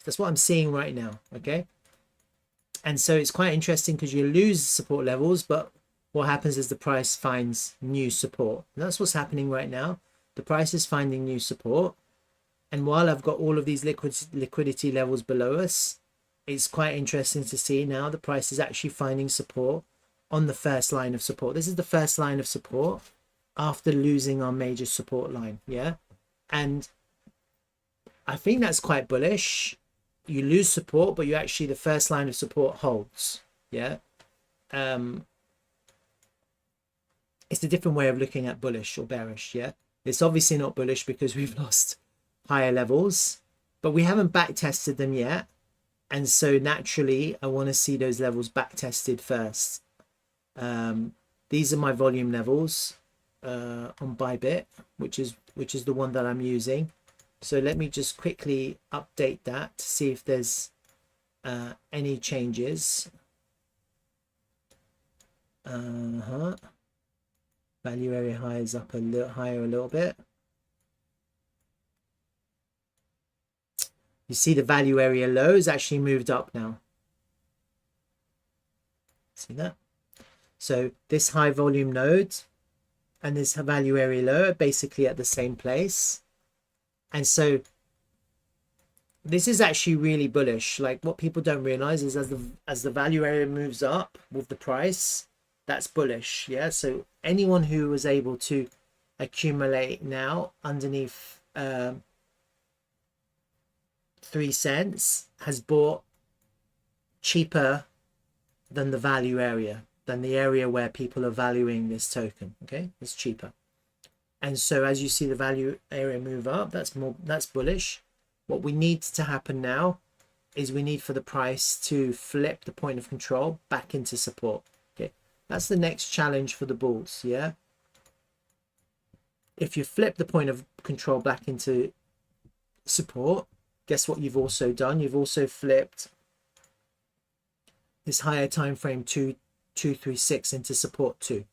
That's what I'm seeing right now. Okay. And so it's quite interesting because you lose support levels, but what happens is the price finds new support. And that's what's happening right now. The price is finding new support. And while I've got all of these liquidity levels below us, it's quite interesting to see now the price is actually finding support on the first line of support. This is the first line of support after losing our major support line. Yeah. And I think that's quite bullish. You lose support, but you actually, the first line of support holds. Yeah. It's a different way of looking at bullish or bearish. Yeah. It's obviously not bullish because we've lost higher levels, but we haven't back tested them yet. And so naturally, I want to see those levels back tested first. These are my volume levels on Bybit, which is the one that I'm using. So let me just quickly update that to see if there's any changes. Value area high is up a little higher, a little bit. You see the value area low is actually moved up now. See that? So this high volume node and this value area low are basically at the same place. And so this is actually really bullish. Like what people don't realize is as the value area moves up with the price, that's bullish. Yeah. So anyone who was able to accumulate now underneath 3 cents has bought cheaper than the value area, than the area where people are valuing this token. Okay, it's cheaper. And so as you see the value area move up, that's bullish. What we need to happen now is we need for the price to flip the point of control back into support. Okay, that's the next challenge for the bulls. Yeah, if you flip the point of control back into support, guess what you've also done? You've also flipped this higher time frame 236 into support 2.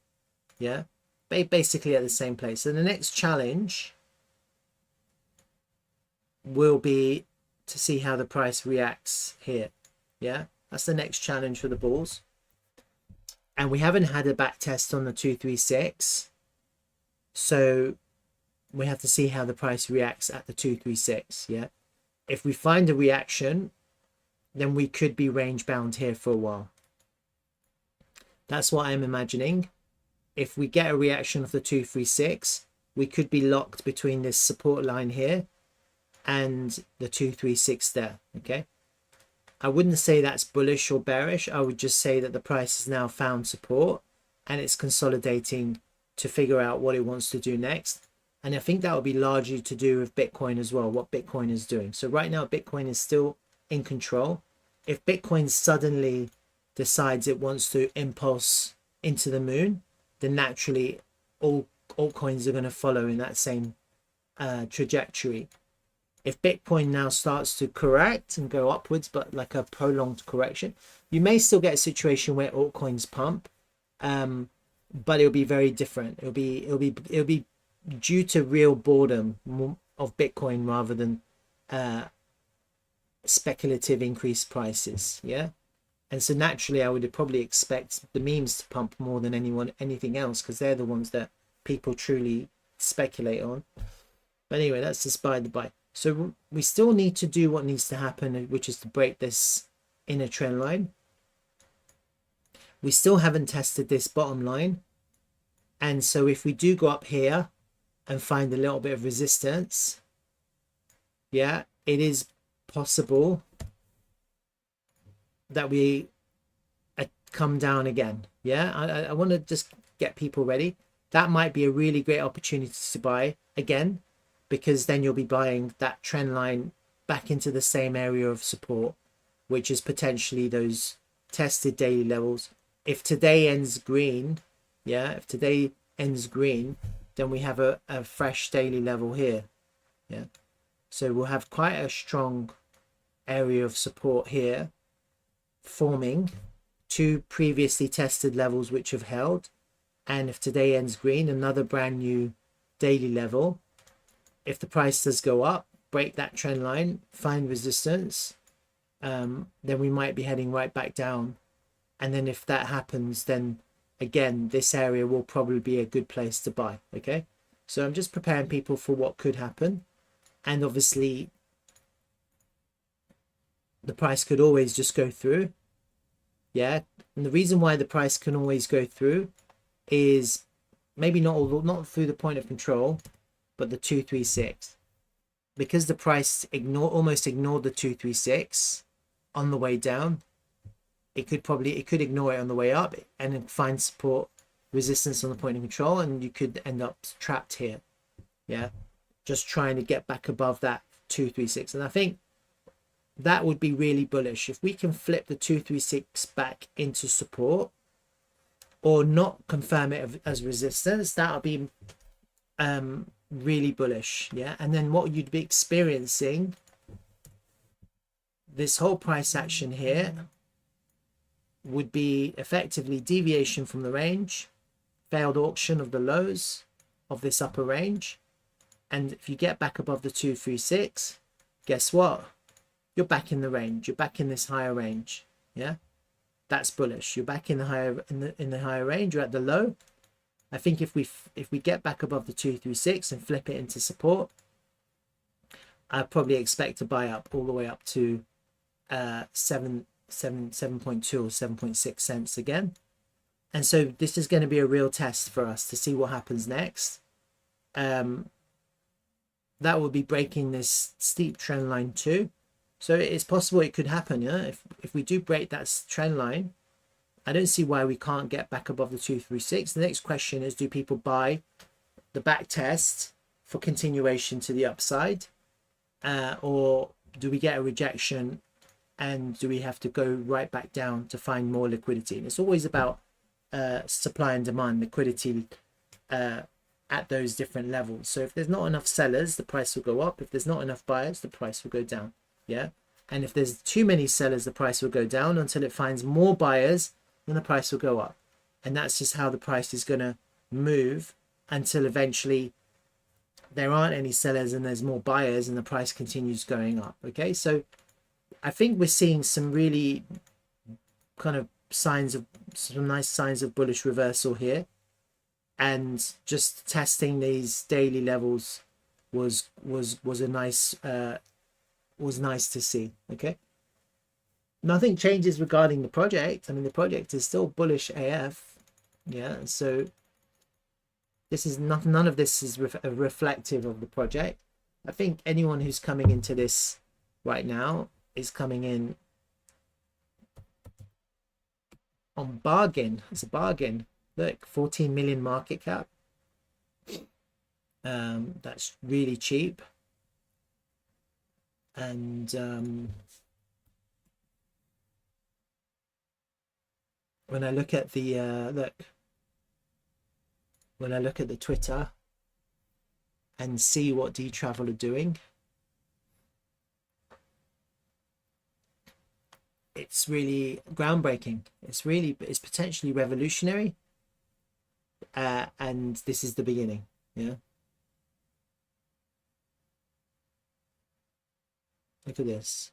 Yeah, basically at the same place. So the next challenge will be to see how the price reacts here. Yeah, that's the next challenge for the bulls. And we haven't had a back test on the 236, so we have to see how the price reacts at the 236. Yeah, if we find a reaction, then we could be range bound here for a while. That's what I'm imagining. If we get a reaction of the 236, we could be locked between this support line here and the 236 there. Okay, I wouldn't say that's bullish or bearish. I would just say that the price has now found support and it's consolidating to figure out what it wants to do next. And I think that will be largely to do with Bitcoin as well, what Bitcoin is doing. So right now Bitcoin is still in control. If Bitcoin suddenly decides it wants to impulse into the moon, then naturally all altcoins are going to follow in that same trajectory. If Bitcoin now starts to correct and go upwards, but like a prolonged correction, you may still get a situation where altcoins pump, but it'll be very different. It'll be due to real boredom of Bitcoin rather than speculative increased prices. Yeah. And so naturally, I would probably expect the memes to pump more than anything else, because they're the ones that people truly speculate on. But anyway, that's just by the by. So we still need to do what needs to happen, which is to break this inner trend line. We still haven't tested this bottom line. And so if we do go up here and find a little bit of resistance, yeah, it is possible that we come down again. Yeah, I want to just get people ready, that might be a really great opportunity to buy again, because then you'll be buying that trend line back into the same area of support, which is potentially those tested daily levels. If today ends green, yeah, if today ends green, then we have a fresh daily level here. Yeah, so we'll have quite a strong area of support here, forming two previously tested levels which have held. And if today ends green, another brand new daily level. If the price does go up, break that trend line, find resistance, then we might be heading right back down. And then if that happens, then again, this area will probably be a good place to buy. Okay, so I'm just preparing people for what could happen. And obviously the price could always just go through. Yeah, and the reason why the price can always go through is maybe not through the point of control, but the 236, because the price almost ignored the 236 on the way down. It could ignore it on the way up and find support, resistance on the point of control, and you could end up trapped here. Yeah, just trying to get back above that 236. And I think that would be really bullish if we can flip the 236 back into support, or not confirm it as resistance. That would be really bullish. Yeah, and then what you'd be experiencing, this whole price action here would be effectively deviation from the range, failed auction of the lows of this upper range. And if you get back above the 236, guess what? You're back in the range. You're back in this higher range. Yeah, that's bullish. You're back in the higher range. You're at the low. I think if we get back above the 236 and flip it into support, I'd probably expect to buy up all the way up to 7.2 or 7.6 cents again. And so this is going to be a real test for us to see what happens next. That will be breaking this steep trend line too. So it's possible it could happen. Yeah, if we do break that trend line, I don't see why we can't get back above the 236. The next question is, do people buy the back test for continuation to the upside, or do we get a rejection and do we have to go right back down to find more liquidity? And it's always about supply and demand, liquidity at those different levels. So if there's not enough sellers, the price will go up. If there's not enough buyers, the price will go down. Yeah, and if there's too many sellers, the price will go down until it finds more buyers, then the price will go up. And that's just how the price is going to move until eventually there aren't any sellers and there's more buyers and the price continues going up. Okay, so I think we're seeing some really kind of some nice signs of bullish reversal here, and just testing these daily levels was nice to see. Okay, nothing changes regarding the project. I mean, the project is still bullish AF. Yeah, so this is none of this is reflective of the project. I think anyone who's coming into this right now is coming in on bargain. It's a bargain. Look, 14 million market cap. That's really cheap. And when I look at the when I look at the Twitter and see what Dtravel are doing, it's really groundbreaking. It's potentially revolutionary, and this is the beginning. Yeah, look at this.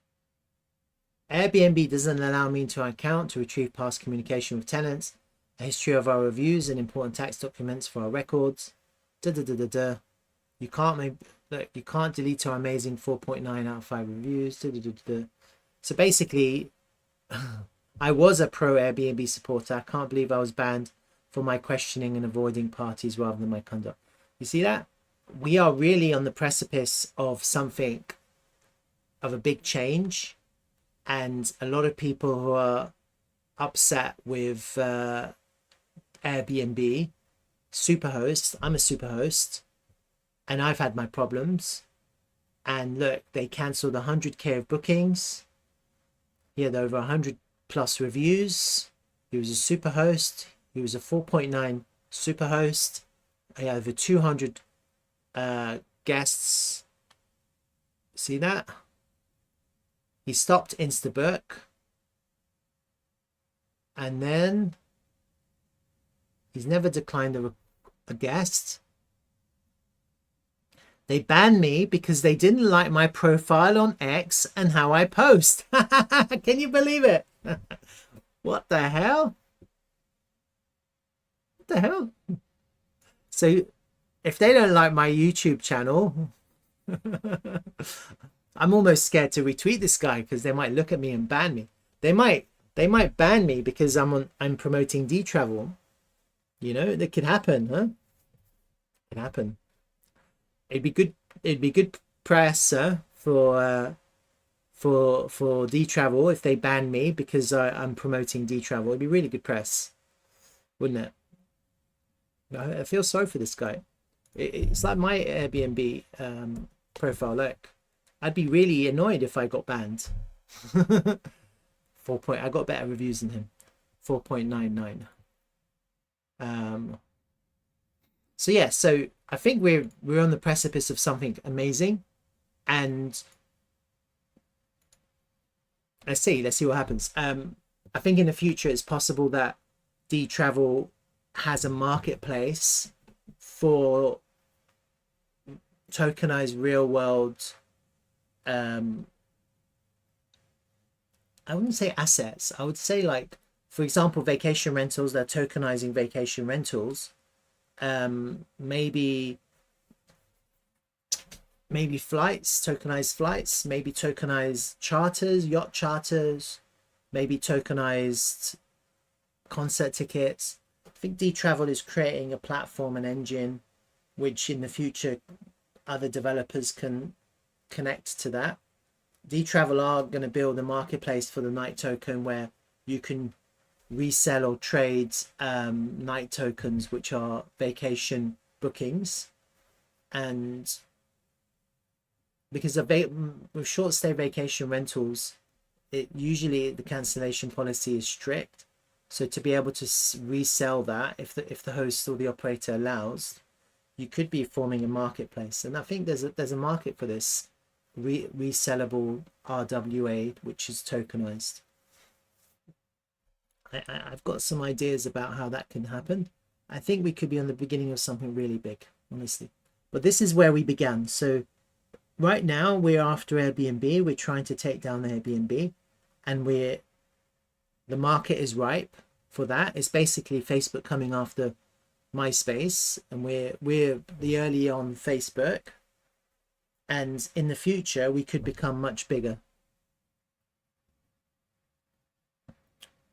Airbnb doesn't allow me into our account to retrieve past communication with tenants, a history of our reviews and important tax documents for our records. You can't delete our amazing 4.9 out of 5 reviews. So basically, I was a pro Airbnb supporter. I can't believe I was banned for my questioning and avoiding parties rather than my conduct. You see that? We are really on the precipice of something, of a big change. And a lot of people who are upset with Airbnb superhost. I'm a superhost, and I've had my problems. And look, they cancelled 100K of bookings. He had over 100 plus reviews. He was a superhost. He was a 4.9 superhost. He had over 200 guests. See that? He stopped Instabook. And then he's never declined a guest. They banned me because they didn't like my profile on X and how I post. Can you believe it? What the hell? What the hell? So if they don't like my YouTube channel, I'm almost scared to retweet this guy because they might look at me and ban me. They might ban me because I'm promoting Dtravel. You know, that could happen, huh? It could happen. It'd be good press for Dtravel if they ban me because I'm promoting Dtravel. It'd be really good press, wouldn't it? I feel sorry for this guy. It's like my Airbnb profile. Look, I'd be really annoyed if I got banned. I got better reviews than him. 4.99. So yeah, so I think we're on the precipice of something amazing, and let's see what happens. I think in the future it's possible that Dtravel has a marketplace for tokenized real world I wouldn't say assets. I would say, like, for example, vacation rentals. They're tokenizing vacation rentals. Maybe flights, tokenized flights, maybe tokenized charters, yacht charters, maybe tokenized concert tickets. I think Dtravel is creating a platform and engine which in the future other developers can connect to that. Dtravel are going to build a marketplace for the night token where you can resell or trade night tokens, which are vacation bookings. And because with short stay vacation rentals, usually the cancellation policy is strict. So to be able to resell that, if the host or the operator allows, you could be forming a marketplace. And I think there's a market for this resellable RWA, which is tokenized. I've got some ideas about how that can happen. I think we could be on the beginning of something really big, honestly. But this is where we began. So right now we're after Airbnb. We're trying to take down Airbnb, and the market is ripe for that. It's basically Facebook coming after MySpace, and we're the early on Facebook, and in the future we could become much bigger.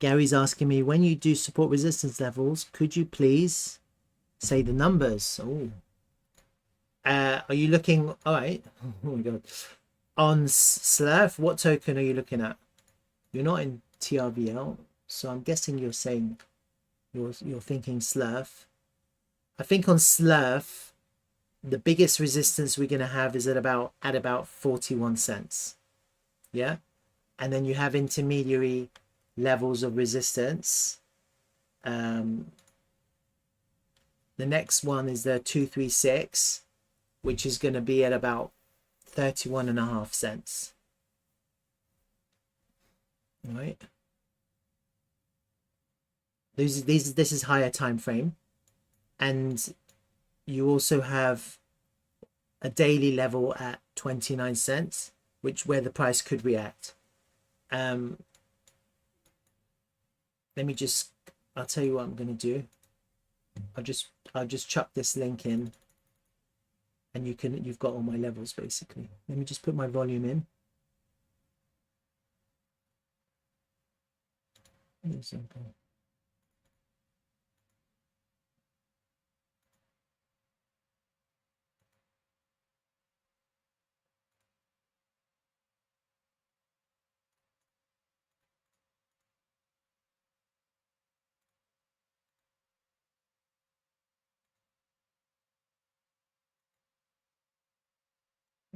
Gary's asking me, when you do support resistance levels, could you please say the numbers? Oh, are you looking? All right. Oh my god. On Slerf, what token are you looking at? You're not in TRVL, so I'm guessing you're saying you're thinking Slerf. I think on Slerf, the biggest resistance we're going to have is at about 41 cents. Yeah, and then you have intermediary levels of resistance. The next one is the 236, which is going to be at about 31.5 cents. Right. This is higher time frame, and you also have a daily level at 29 cents, where the price could react. Let me just, I'll tell you what I'm going to do. I'll just chuck this link in, and you've got all my levels basically. Let me just put my volume in.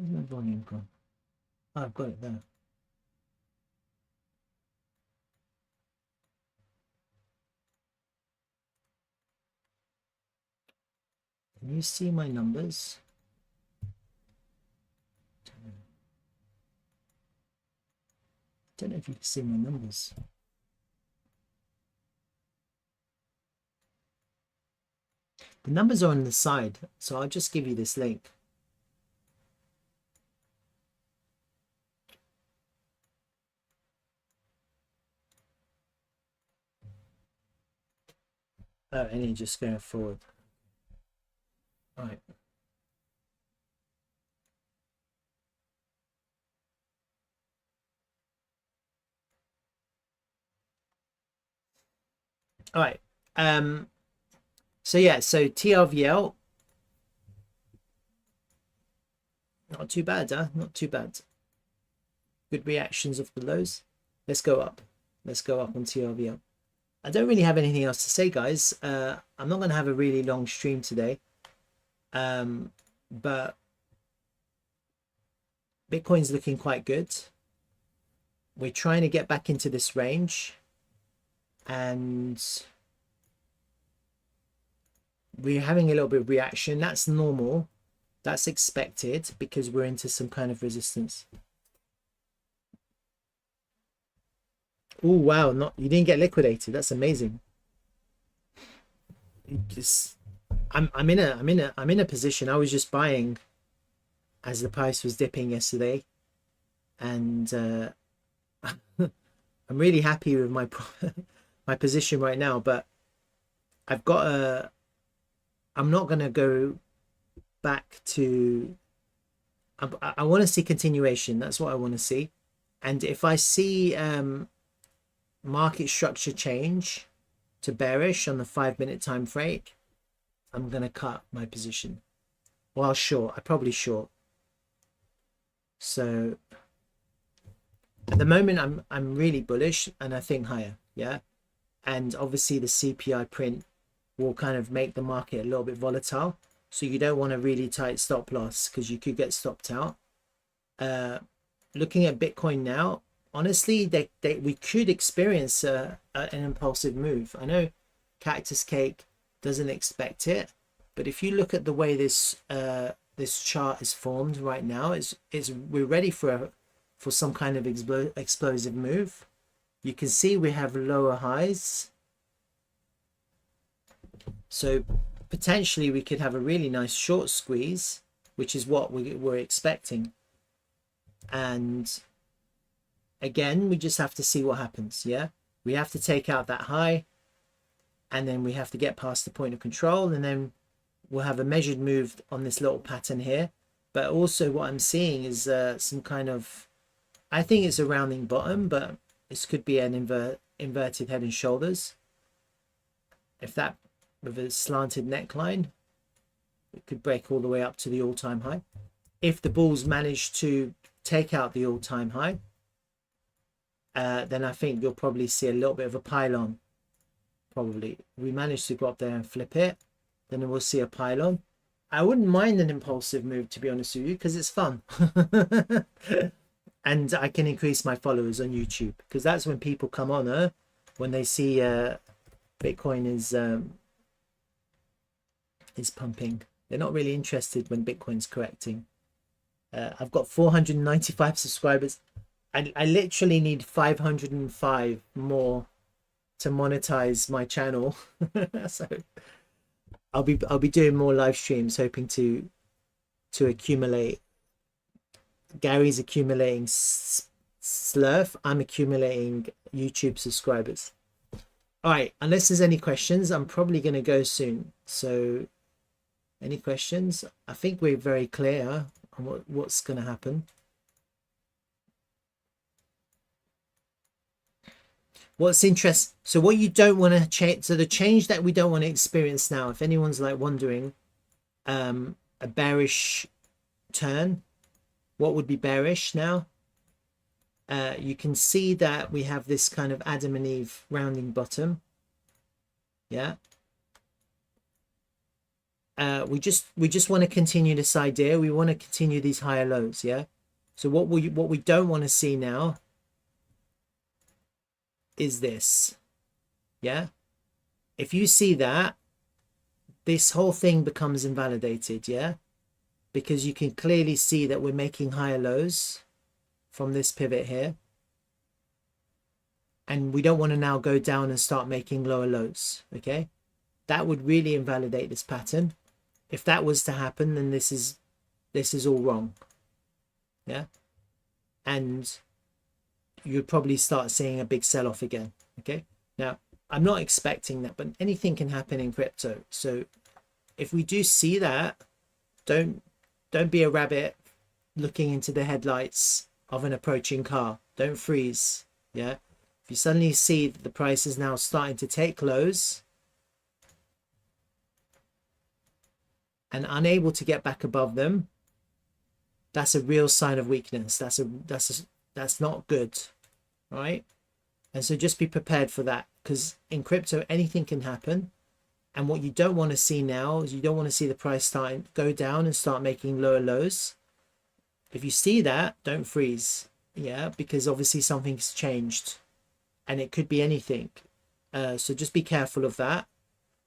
Where's my volume gone? Oh, I've got it there. Can you see my numbers? Don't know if you can see my numbers. The numbers are on the side, so I'll just give you this link. Oh, and you're just going forward. All right. All right. So yeah, so TRVL, not too bad, huh? Not too bad. Good reactions of the lows. Let's go up. Let's go up on TRVL. I don't really have anything else to say, guys. I'm not going to have a really long stream today. But Bitcoin's looking quite good. We're trying to get back into this range. And we're having a little bit of reaction. That's normal. That's expected because we're into some kind of resistance. Oh wow! You didn't get liquidated. That's amazing. I'm in a position. I was just buying as the price was dipping yesterday, and I'm really happy with my my position right now. But I've got a. I'm not gonna go back to. I want to see continuation. That's what I want to see, and if I see market structure change to bearish on the 5-minute time frame, I'm gonna cut my position. Well, short. I probably short. So at the moment, I'm really bullish, and I think higher. Yeah, and obviously the CPI print will kind of make the market a little bit volatile. So you don't want a really tight stop loss because you could get stopped out. Looking at Bitcoin now, honestly, we could experience an impulsive move. I know Cactus Cake doesn't expect it, but if you look at the way this this chart is formed right now, we're ready for some kind of explosive move. You can see we have lower highs, so potentially we could have a really nice short squeeze, which is what we're expecting. And again, we just have to see what happens. Yeah, we have to take out that high, and then we have to get past the point of control, and then we'll have a measured move on this little pattern here. But also what I'm seeing is some kind of, I think it's a rounding bottom, but this could be an inverted head and shoulders. If that, with a slanted neckline, it could break all the way up to the all-time high. If the bulls manage to take out the all-time high, then I think you'll probably see a little bit of a pylon. Probably we manage to go up there and flip it, then we'll see a pylon. I wouldn't mind an impulsive move, to be honest with you, because it's fun. And I can increase my followers on YouTube, because that's when people come on when they see Bitcoin is pumping. They're not really interested when Bitcoin's correcting. I've got 495 subscribers. I literally need 505 more to monetize my channel. So I'll be doing more live streams, hoping to accumulate. Gary's accumulating Slerf. I'm accumulating YouTube subscribers. All right, unless there's any questions, I'm probably going to go soon. So any questions? I think we're very clear on what's going to happen. What's interesting, so what you don't want to change, so the change that we don't want to experience now, if anyone's like wondering, a bearish turn, what would be bearish now? You can see that we have this kind of Adam and Eve rounding bottom. Yeah. we just want to continue this idea. We want to continue these higher lows. Yeah. So what we don't want to see now is this. Yeah. If you see that, this whole thing becomes invalidated. Yeah. Because you can clearly see that we're making higher lows from this pivot here. And we don't want to now go down and start making lower lows. Okay. That would really invalidate this pattern. If that was to happen, then this is all wrong. Yeah. And you'd probably start seeing a big sell-off again. Okay. Now, I'm not expecting that, but anything can happen in crypto. So if we do see that, don't be a rabbit looking into the headlights of an approaching car. Don't freeze. Yeah. If you suddenly see that the price is now starting to take lows and unable to get back above them, that's a real sign of weakness. That's not good, right? And so just be prepared for that, because in crypto anything can happen. And what you don't want to see now is you don't want to see the price starting go down and start making lower lows. If you see that, don't freeze. Yeah, because obviously something's changed and it could be anything. So just be careful of that.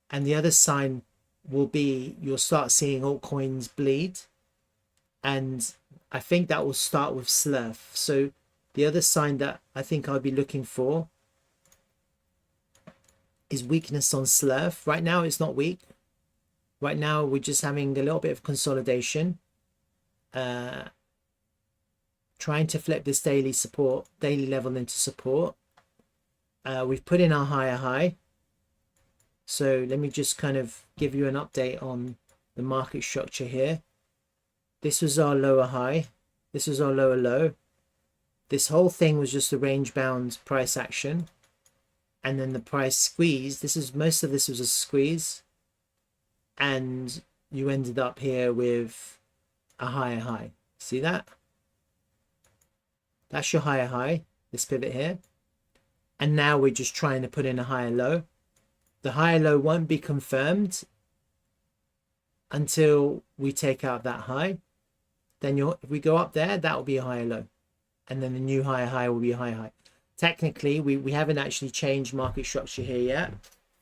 And the other sign will be you'll start seeing altcoins bleed. And I think that will start with Slerf. So the other sign that I think I'll be looking for is weakness on Slerf. Right now it's not weak. Right now we're just having a little bit of consolidation. Trying to flip this daily level into support. We've put in our higher high. So let me just kind of give you an update on the market structure here. This was our lower high. This was our lower low. This whole thing was just a range bound price action. And then the price squeeze. Most of this was a squeeze. And you ended up here with a higher high. See that? That's your higher high, this pivot here. And now we're just trying to put in a higher low. The higher low won't be confirmed until we take out that high. Then if we go up there, that will be a higher low. And then the new higher high will be a higher high. Technically, we haven't actually changed market structure here yet.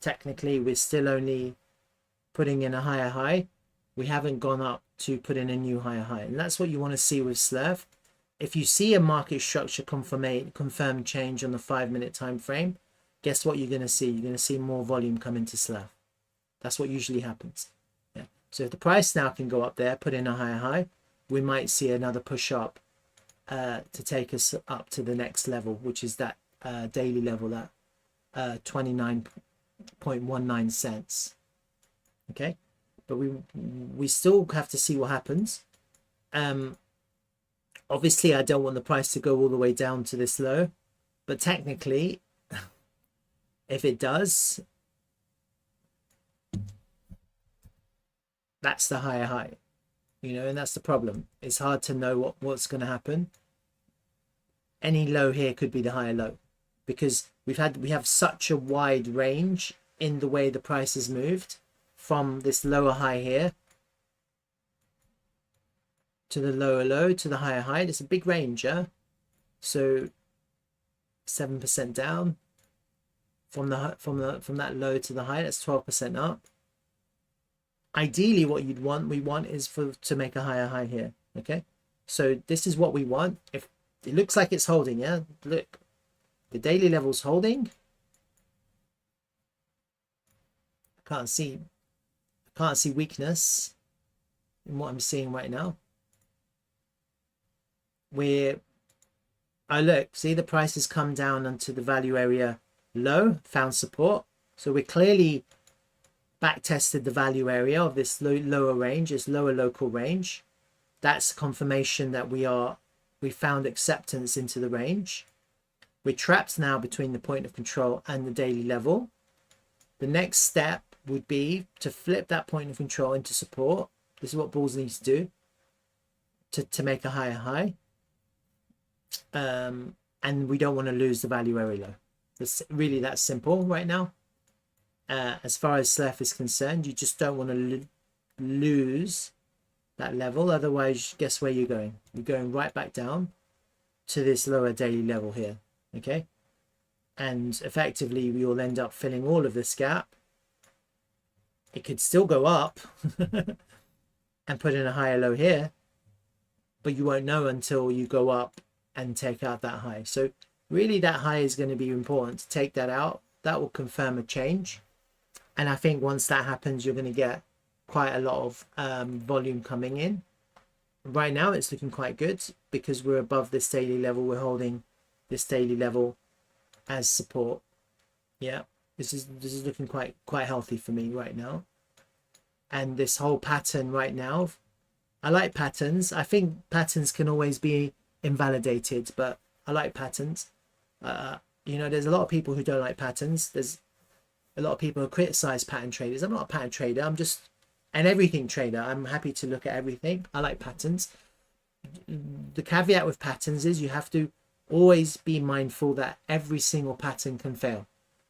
Technically, we're still only putting in a higher high. We haven't gone up to put in a new higher high. And that's what you want to see with Slerf. If you see a market structure confirmed change on the 5-minute time frame, guess what you're going to see? You're going to see more volume come into Slerf. That's what usually happens. Yeah. So if the price now can go up there, put in a higher high, we might see another push up to take us up to the next level, which is that daily level at 29.19 cents. Okay, but we still have to see what happens. Obviously I don't want the price to go all the way down to this low, but technically if it does, that's the higher high, and that's the problem. It's hard to know what's going to happen. Any low here could be the higher low, because we have such a wide range in the way the price has moved from this lower high here to the lower low to the higher high. It's a big range, yeah. So 7% down from that low to the high. That's 12% up. Ideally, what we want is to make a higher high here. Okay, so this is what we want. If it looks like it's holding, yeah, look, the daily level's holding. I can't see weakness in what I'm seeing right now. Look, see the price has come down onto the value area low, found support. So we're clearly back tested the value area of this lower range, this lower local range. That's confirmation that we found acceptance into the range. We're trapped now between the point of control and the daily level. The next step would be to flip that point of control into support. This is what bulls need to do to make a higher high. And we don't want to lose the value area low. It's really that simple right now. As far as Slerf is concerned, you just don't want to lose that level. Otherwise, guess where you're going? You're going right back down to this lower daily level here. Okay, and effectively we will end up filling all of this gap. It could still go up and put in a higher low here, but you won't know until you go up and take out that high. So really that high is going to be important to take that out. That will confirm a change, and I think once that happens, you're going to get quite a lot of volume coming in. Right now it's looking quite good because we're above this daily level. We're holding this daily level as support. Yeah, this is looking quite healthy for me right now. And this whole pattern right now, I like patterns. I think patterns can always be invalidated, but I like patterns. You know, there's a lot of people who don't like patterns. There's a lot of people who criticize pattern traders. I'm not a pattern trader. I'm just an everything trader. I'm happy to look at everything. I like patterns. The caveat with patterns is you have to always be mindful that every single pattern can fail.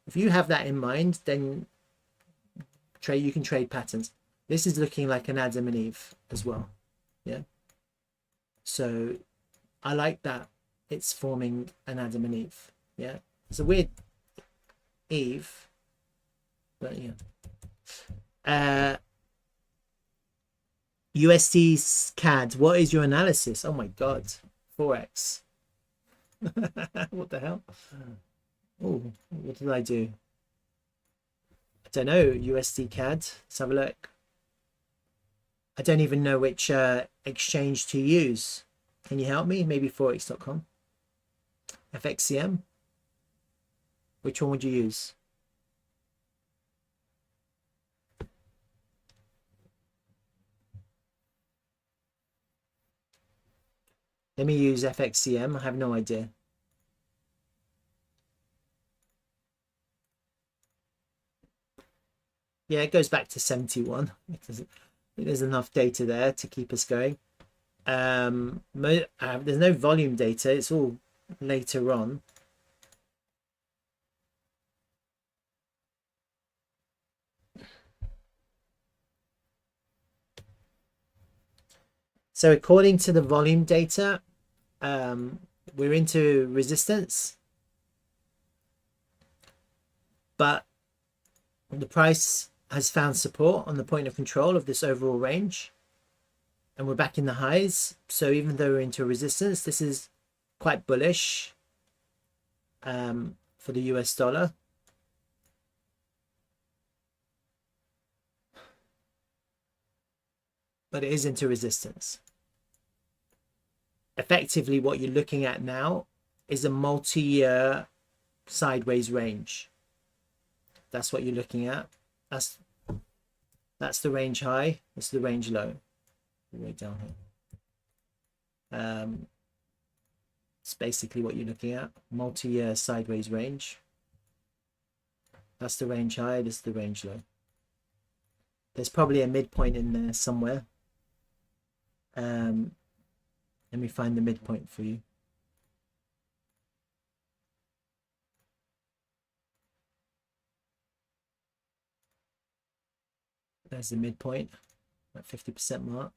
If you have that in mind, then you can trade patterns. This is looking like an Adam and Eve as well. Yeah. So I like that it's forming an Adam and Eve. Yeah. It's a weird Eve, but yeah. USD CAD, what is your analysis? Oh my god, Forex. What the hell? Oh, what did I do? I don't know. USD CAD. Let's have a look. I don't even know which exchange to use. Can you help me? Maybe forex.com. FXCM. Which one would you use? Let me use FXCM. I have no idea. Yeah, it goes back to 71. There's enough data there to keep us going. There's no volume data. It's all later on. So according to the volume data, we're into resistance, but the price has found support on the point of control of this overall range, and we're back in the highs. So even though we're into resistance, this is quite bullish for the US dollar. But it is into resistance. Effectively, what you're looking at now is a multi-year sideways range. That's what you're looking at. That's the range high. That's the range low. Way down here. It's basically what you're looking at. Multi-year sideways range. That's the range high. This is the range low. There's probably a midpoint in there somewhere. Let me find the midpoint for you. There's the midpoint at 50% mark.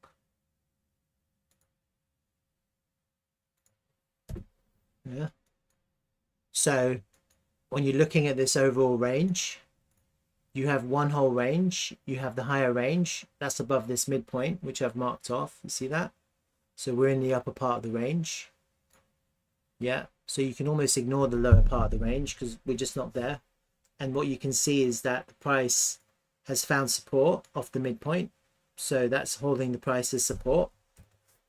Yeah. So when you're looking at this overall range, you have one whole range. You have the higher range that's above this midpoint, which I've marked off. You see that? So we're in the upper part of the range. Yeah. So you can almost ignore the lower part of the range because we're just not there. And what you can see is that the price has found support off the midpoint. So that's holding the price as support.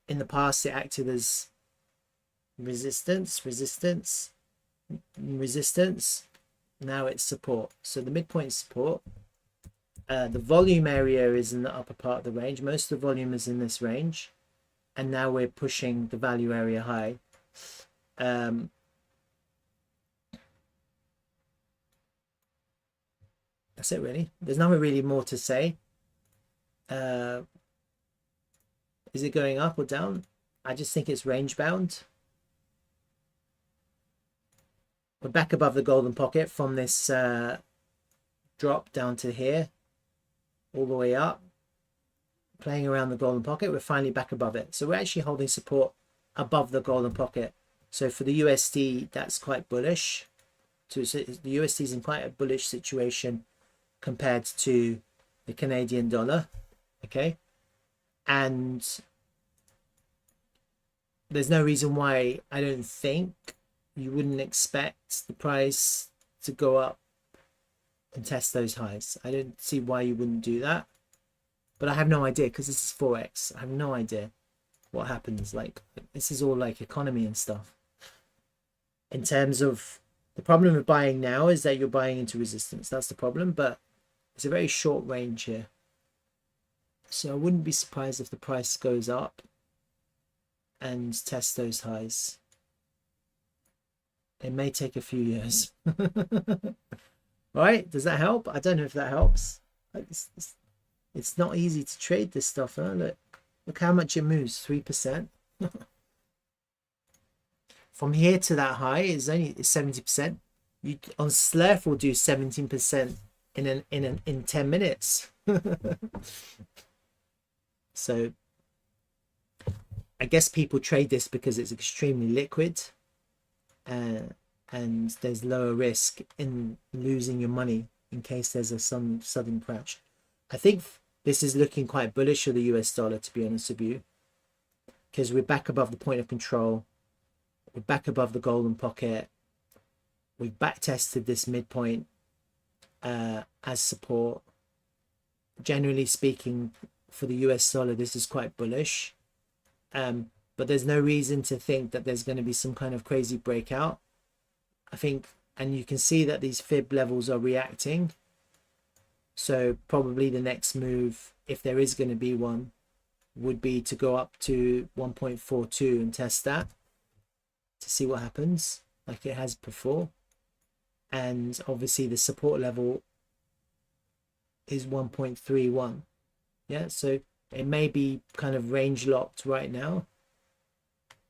In the past, it acted as resistance, resistance, resistance. Now it's support. So the midpoint is support. The volume area is in the upper part of the range. Most of the volume is in this range. And now we're pushing the value area high. That's it really. There's nothing really more to say. Is it going up or down? I just think it's range bound. We're back above the golden pocket from this drop down to here, all the way up. playing around the golden pocket. We're finally back above it. So we're actually holding support above the golden pocket. So for the USD, that's quite bullish. So the USD is in quite a bullish situation compared to the Canadian dollar. Okay. And there's no reason why I don't think you wouldn't expect the price to go up and test those highs. I don't see why you wouldn't do that. But I have no idea, because this is Forex. I have no idea what happens. Like, this is all like economy and stuff. In terms of the problem with buying now is that you're buying into resistance. That's the problem. But it's a very short range here. So I wouldn't be surprised if the price goes up and tests those highs. It may take a few years. All right, does that help? I don't know if that helps. It's not easy to trade this stuff. Huh? Look how much it moves, 3%. From here to that high is only 70%. You on Slerf will do 17% in 10 minutes. So I guess people trade this because it's extremely liquid, and there's lower risk in losing your money in case there's some sudden crash. I think this is looking quite bullish for the US dollar, to be honest with you, because we're back above the point of control. We're back above the golden pocket. We've back tested this midpoint as support. Generally speaking, for the US dollar, this is quite bullish. But there's no reason to think that there's going to be some kind of crazy breakout. I think, and you can see that these fib levels are reacting. So probably the next move, if there is going to be one, would be to go up to 1.42 and test that to see what happens, like it has before. And obviously the support level is 1.31. Yeah, so it may be kind of range locked right now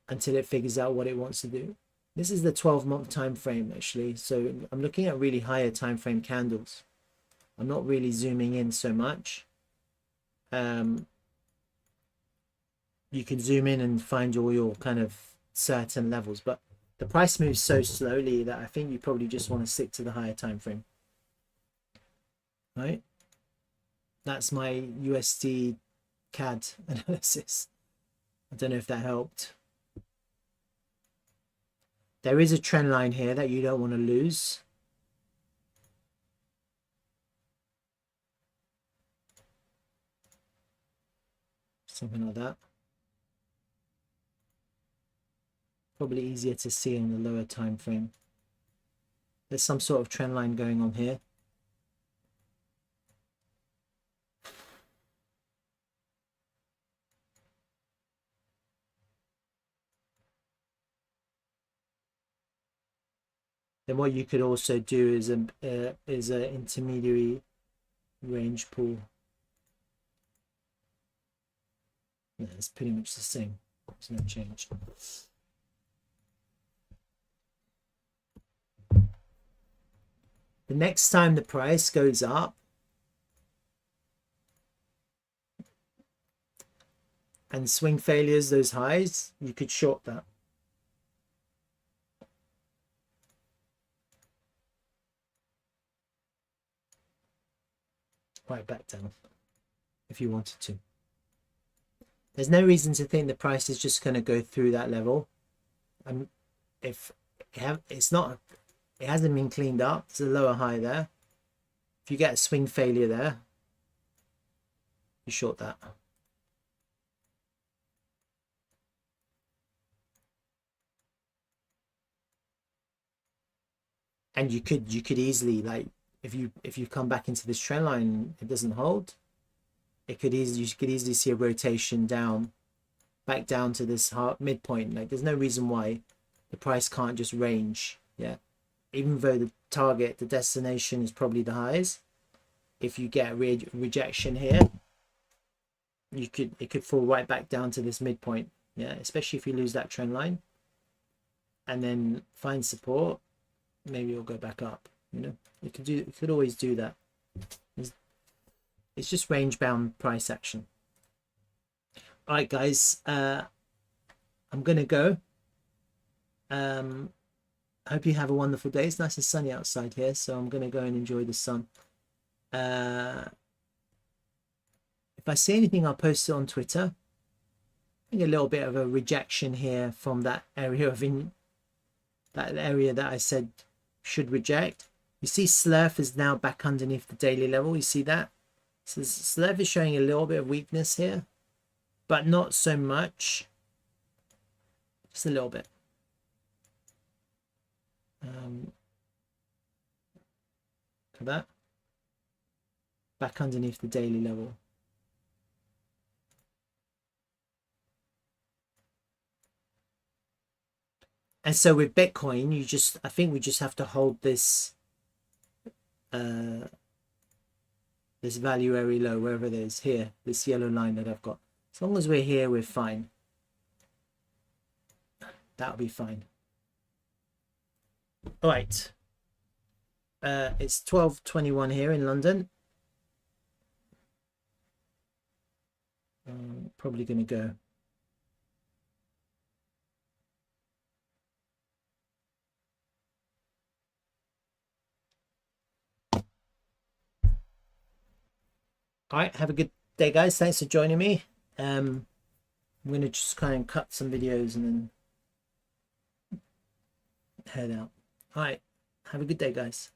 until it figures out what it wants to do. This is the 12-month time frame actually, so I'm looking at really higher time frame candles. I'm not really zooming in so much. You can zoom in and find all your kind of certain levels, but the price moves so slowly that I think you probably just want to stick to the higher time frame. Right? That's my USD CAD analysis. I don't know if that helped. There is a trend line here that you don't want to lose. Something like that. Probably easier to see on the lower time frame. There's some sort of trend line going on here. Then what you could also do is an intermediary range pool. Yeah, it's pretty much the same. There's no change. The next time the price goes up and swing failures those highs, you could short that. Right back down if you wanted to. There's no reason to think the price is just going to go through that level. If it's not, it hasn't been cleaned up. It's a lower high there. If you get a swing failure there, you short that. And you could easily, like, if you come back into this trend line, it doesn't hold. You could easily see a rotation down, back down to this midpoint. Like, there's no reason why the price can't just range. Yeah, even though the target, the destination is probably the highs. If you get rejection here, it could fall right back down to this midpoint. Yeah, especially if you lose that trend line, and then find support. Maybe it'll go back up. You know, you could always do that. It's just range bound price action. All right, guys, I'm gonna go. I hope you have a wonderful day. It's nice and sunny outside here, so I'm gonna go and enjoy the sun. If I see anything, I'll post it on Twitter. I think a little bit of a rejection here from that area of that area that I said should reject. You see Slerf is now back underneath the daily level. You see that? So Slerf is showing a little bit of weakness here, but not so much. Just a little bit. Look at that. Back underneath the daily level. And so with Bitcoin, I think we just have to hold this this value area low, wherever it is here, this yellow line that I've got. As long as we're here, we're fine. That'll be fine. All right. It's 12:21 here in London. Probably going to go. All right, have a good day, guys. Thanks for joining me. I'm going to just kind of cut some videos and then head out. All right, have a good day, guys.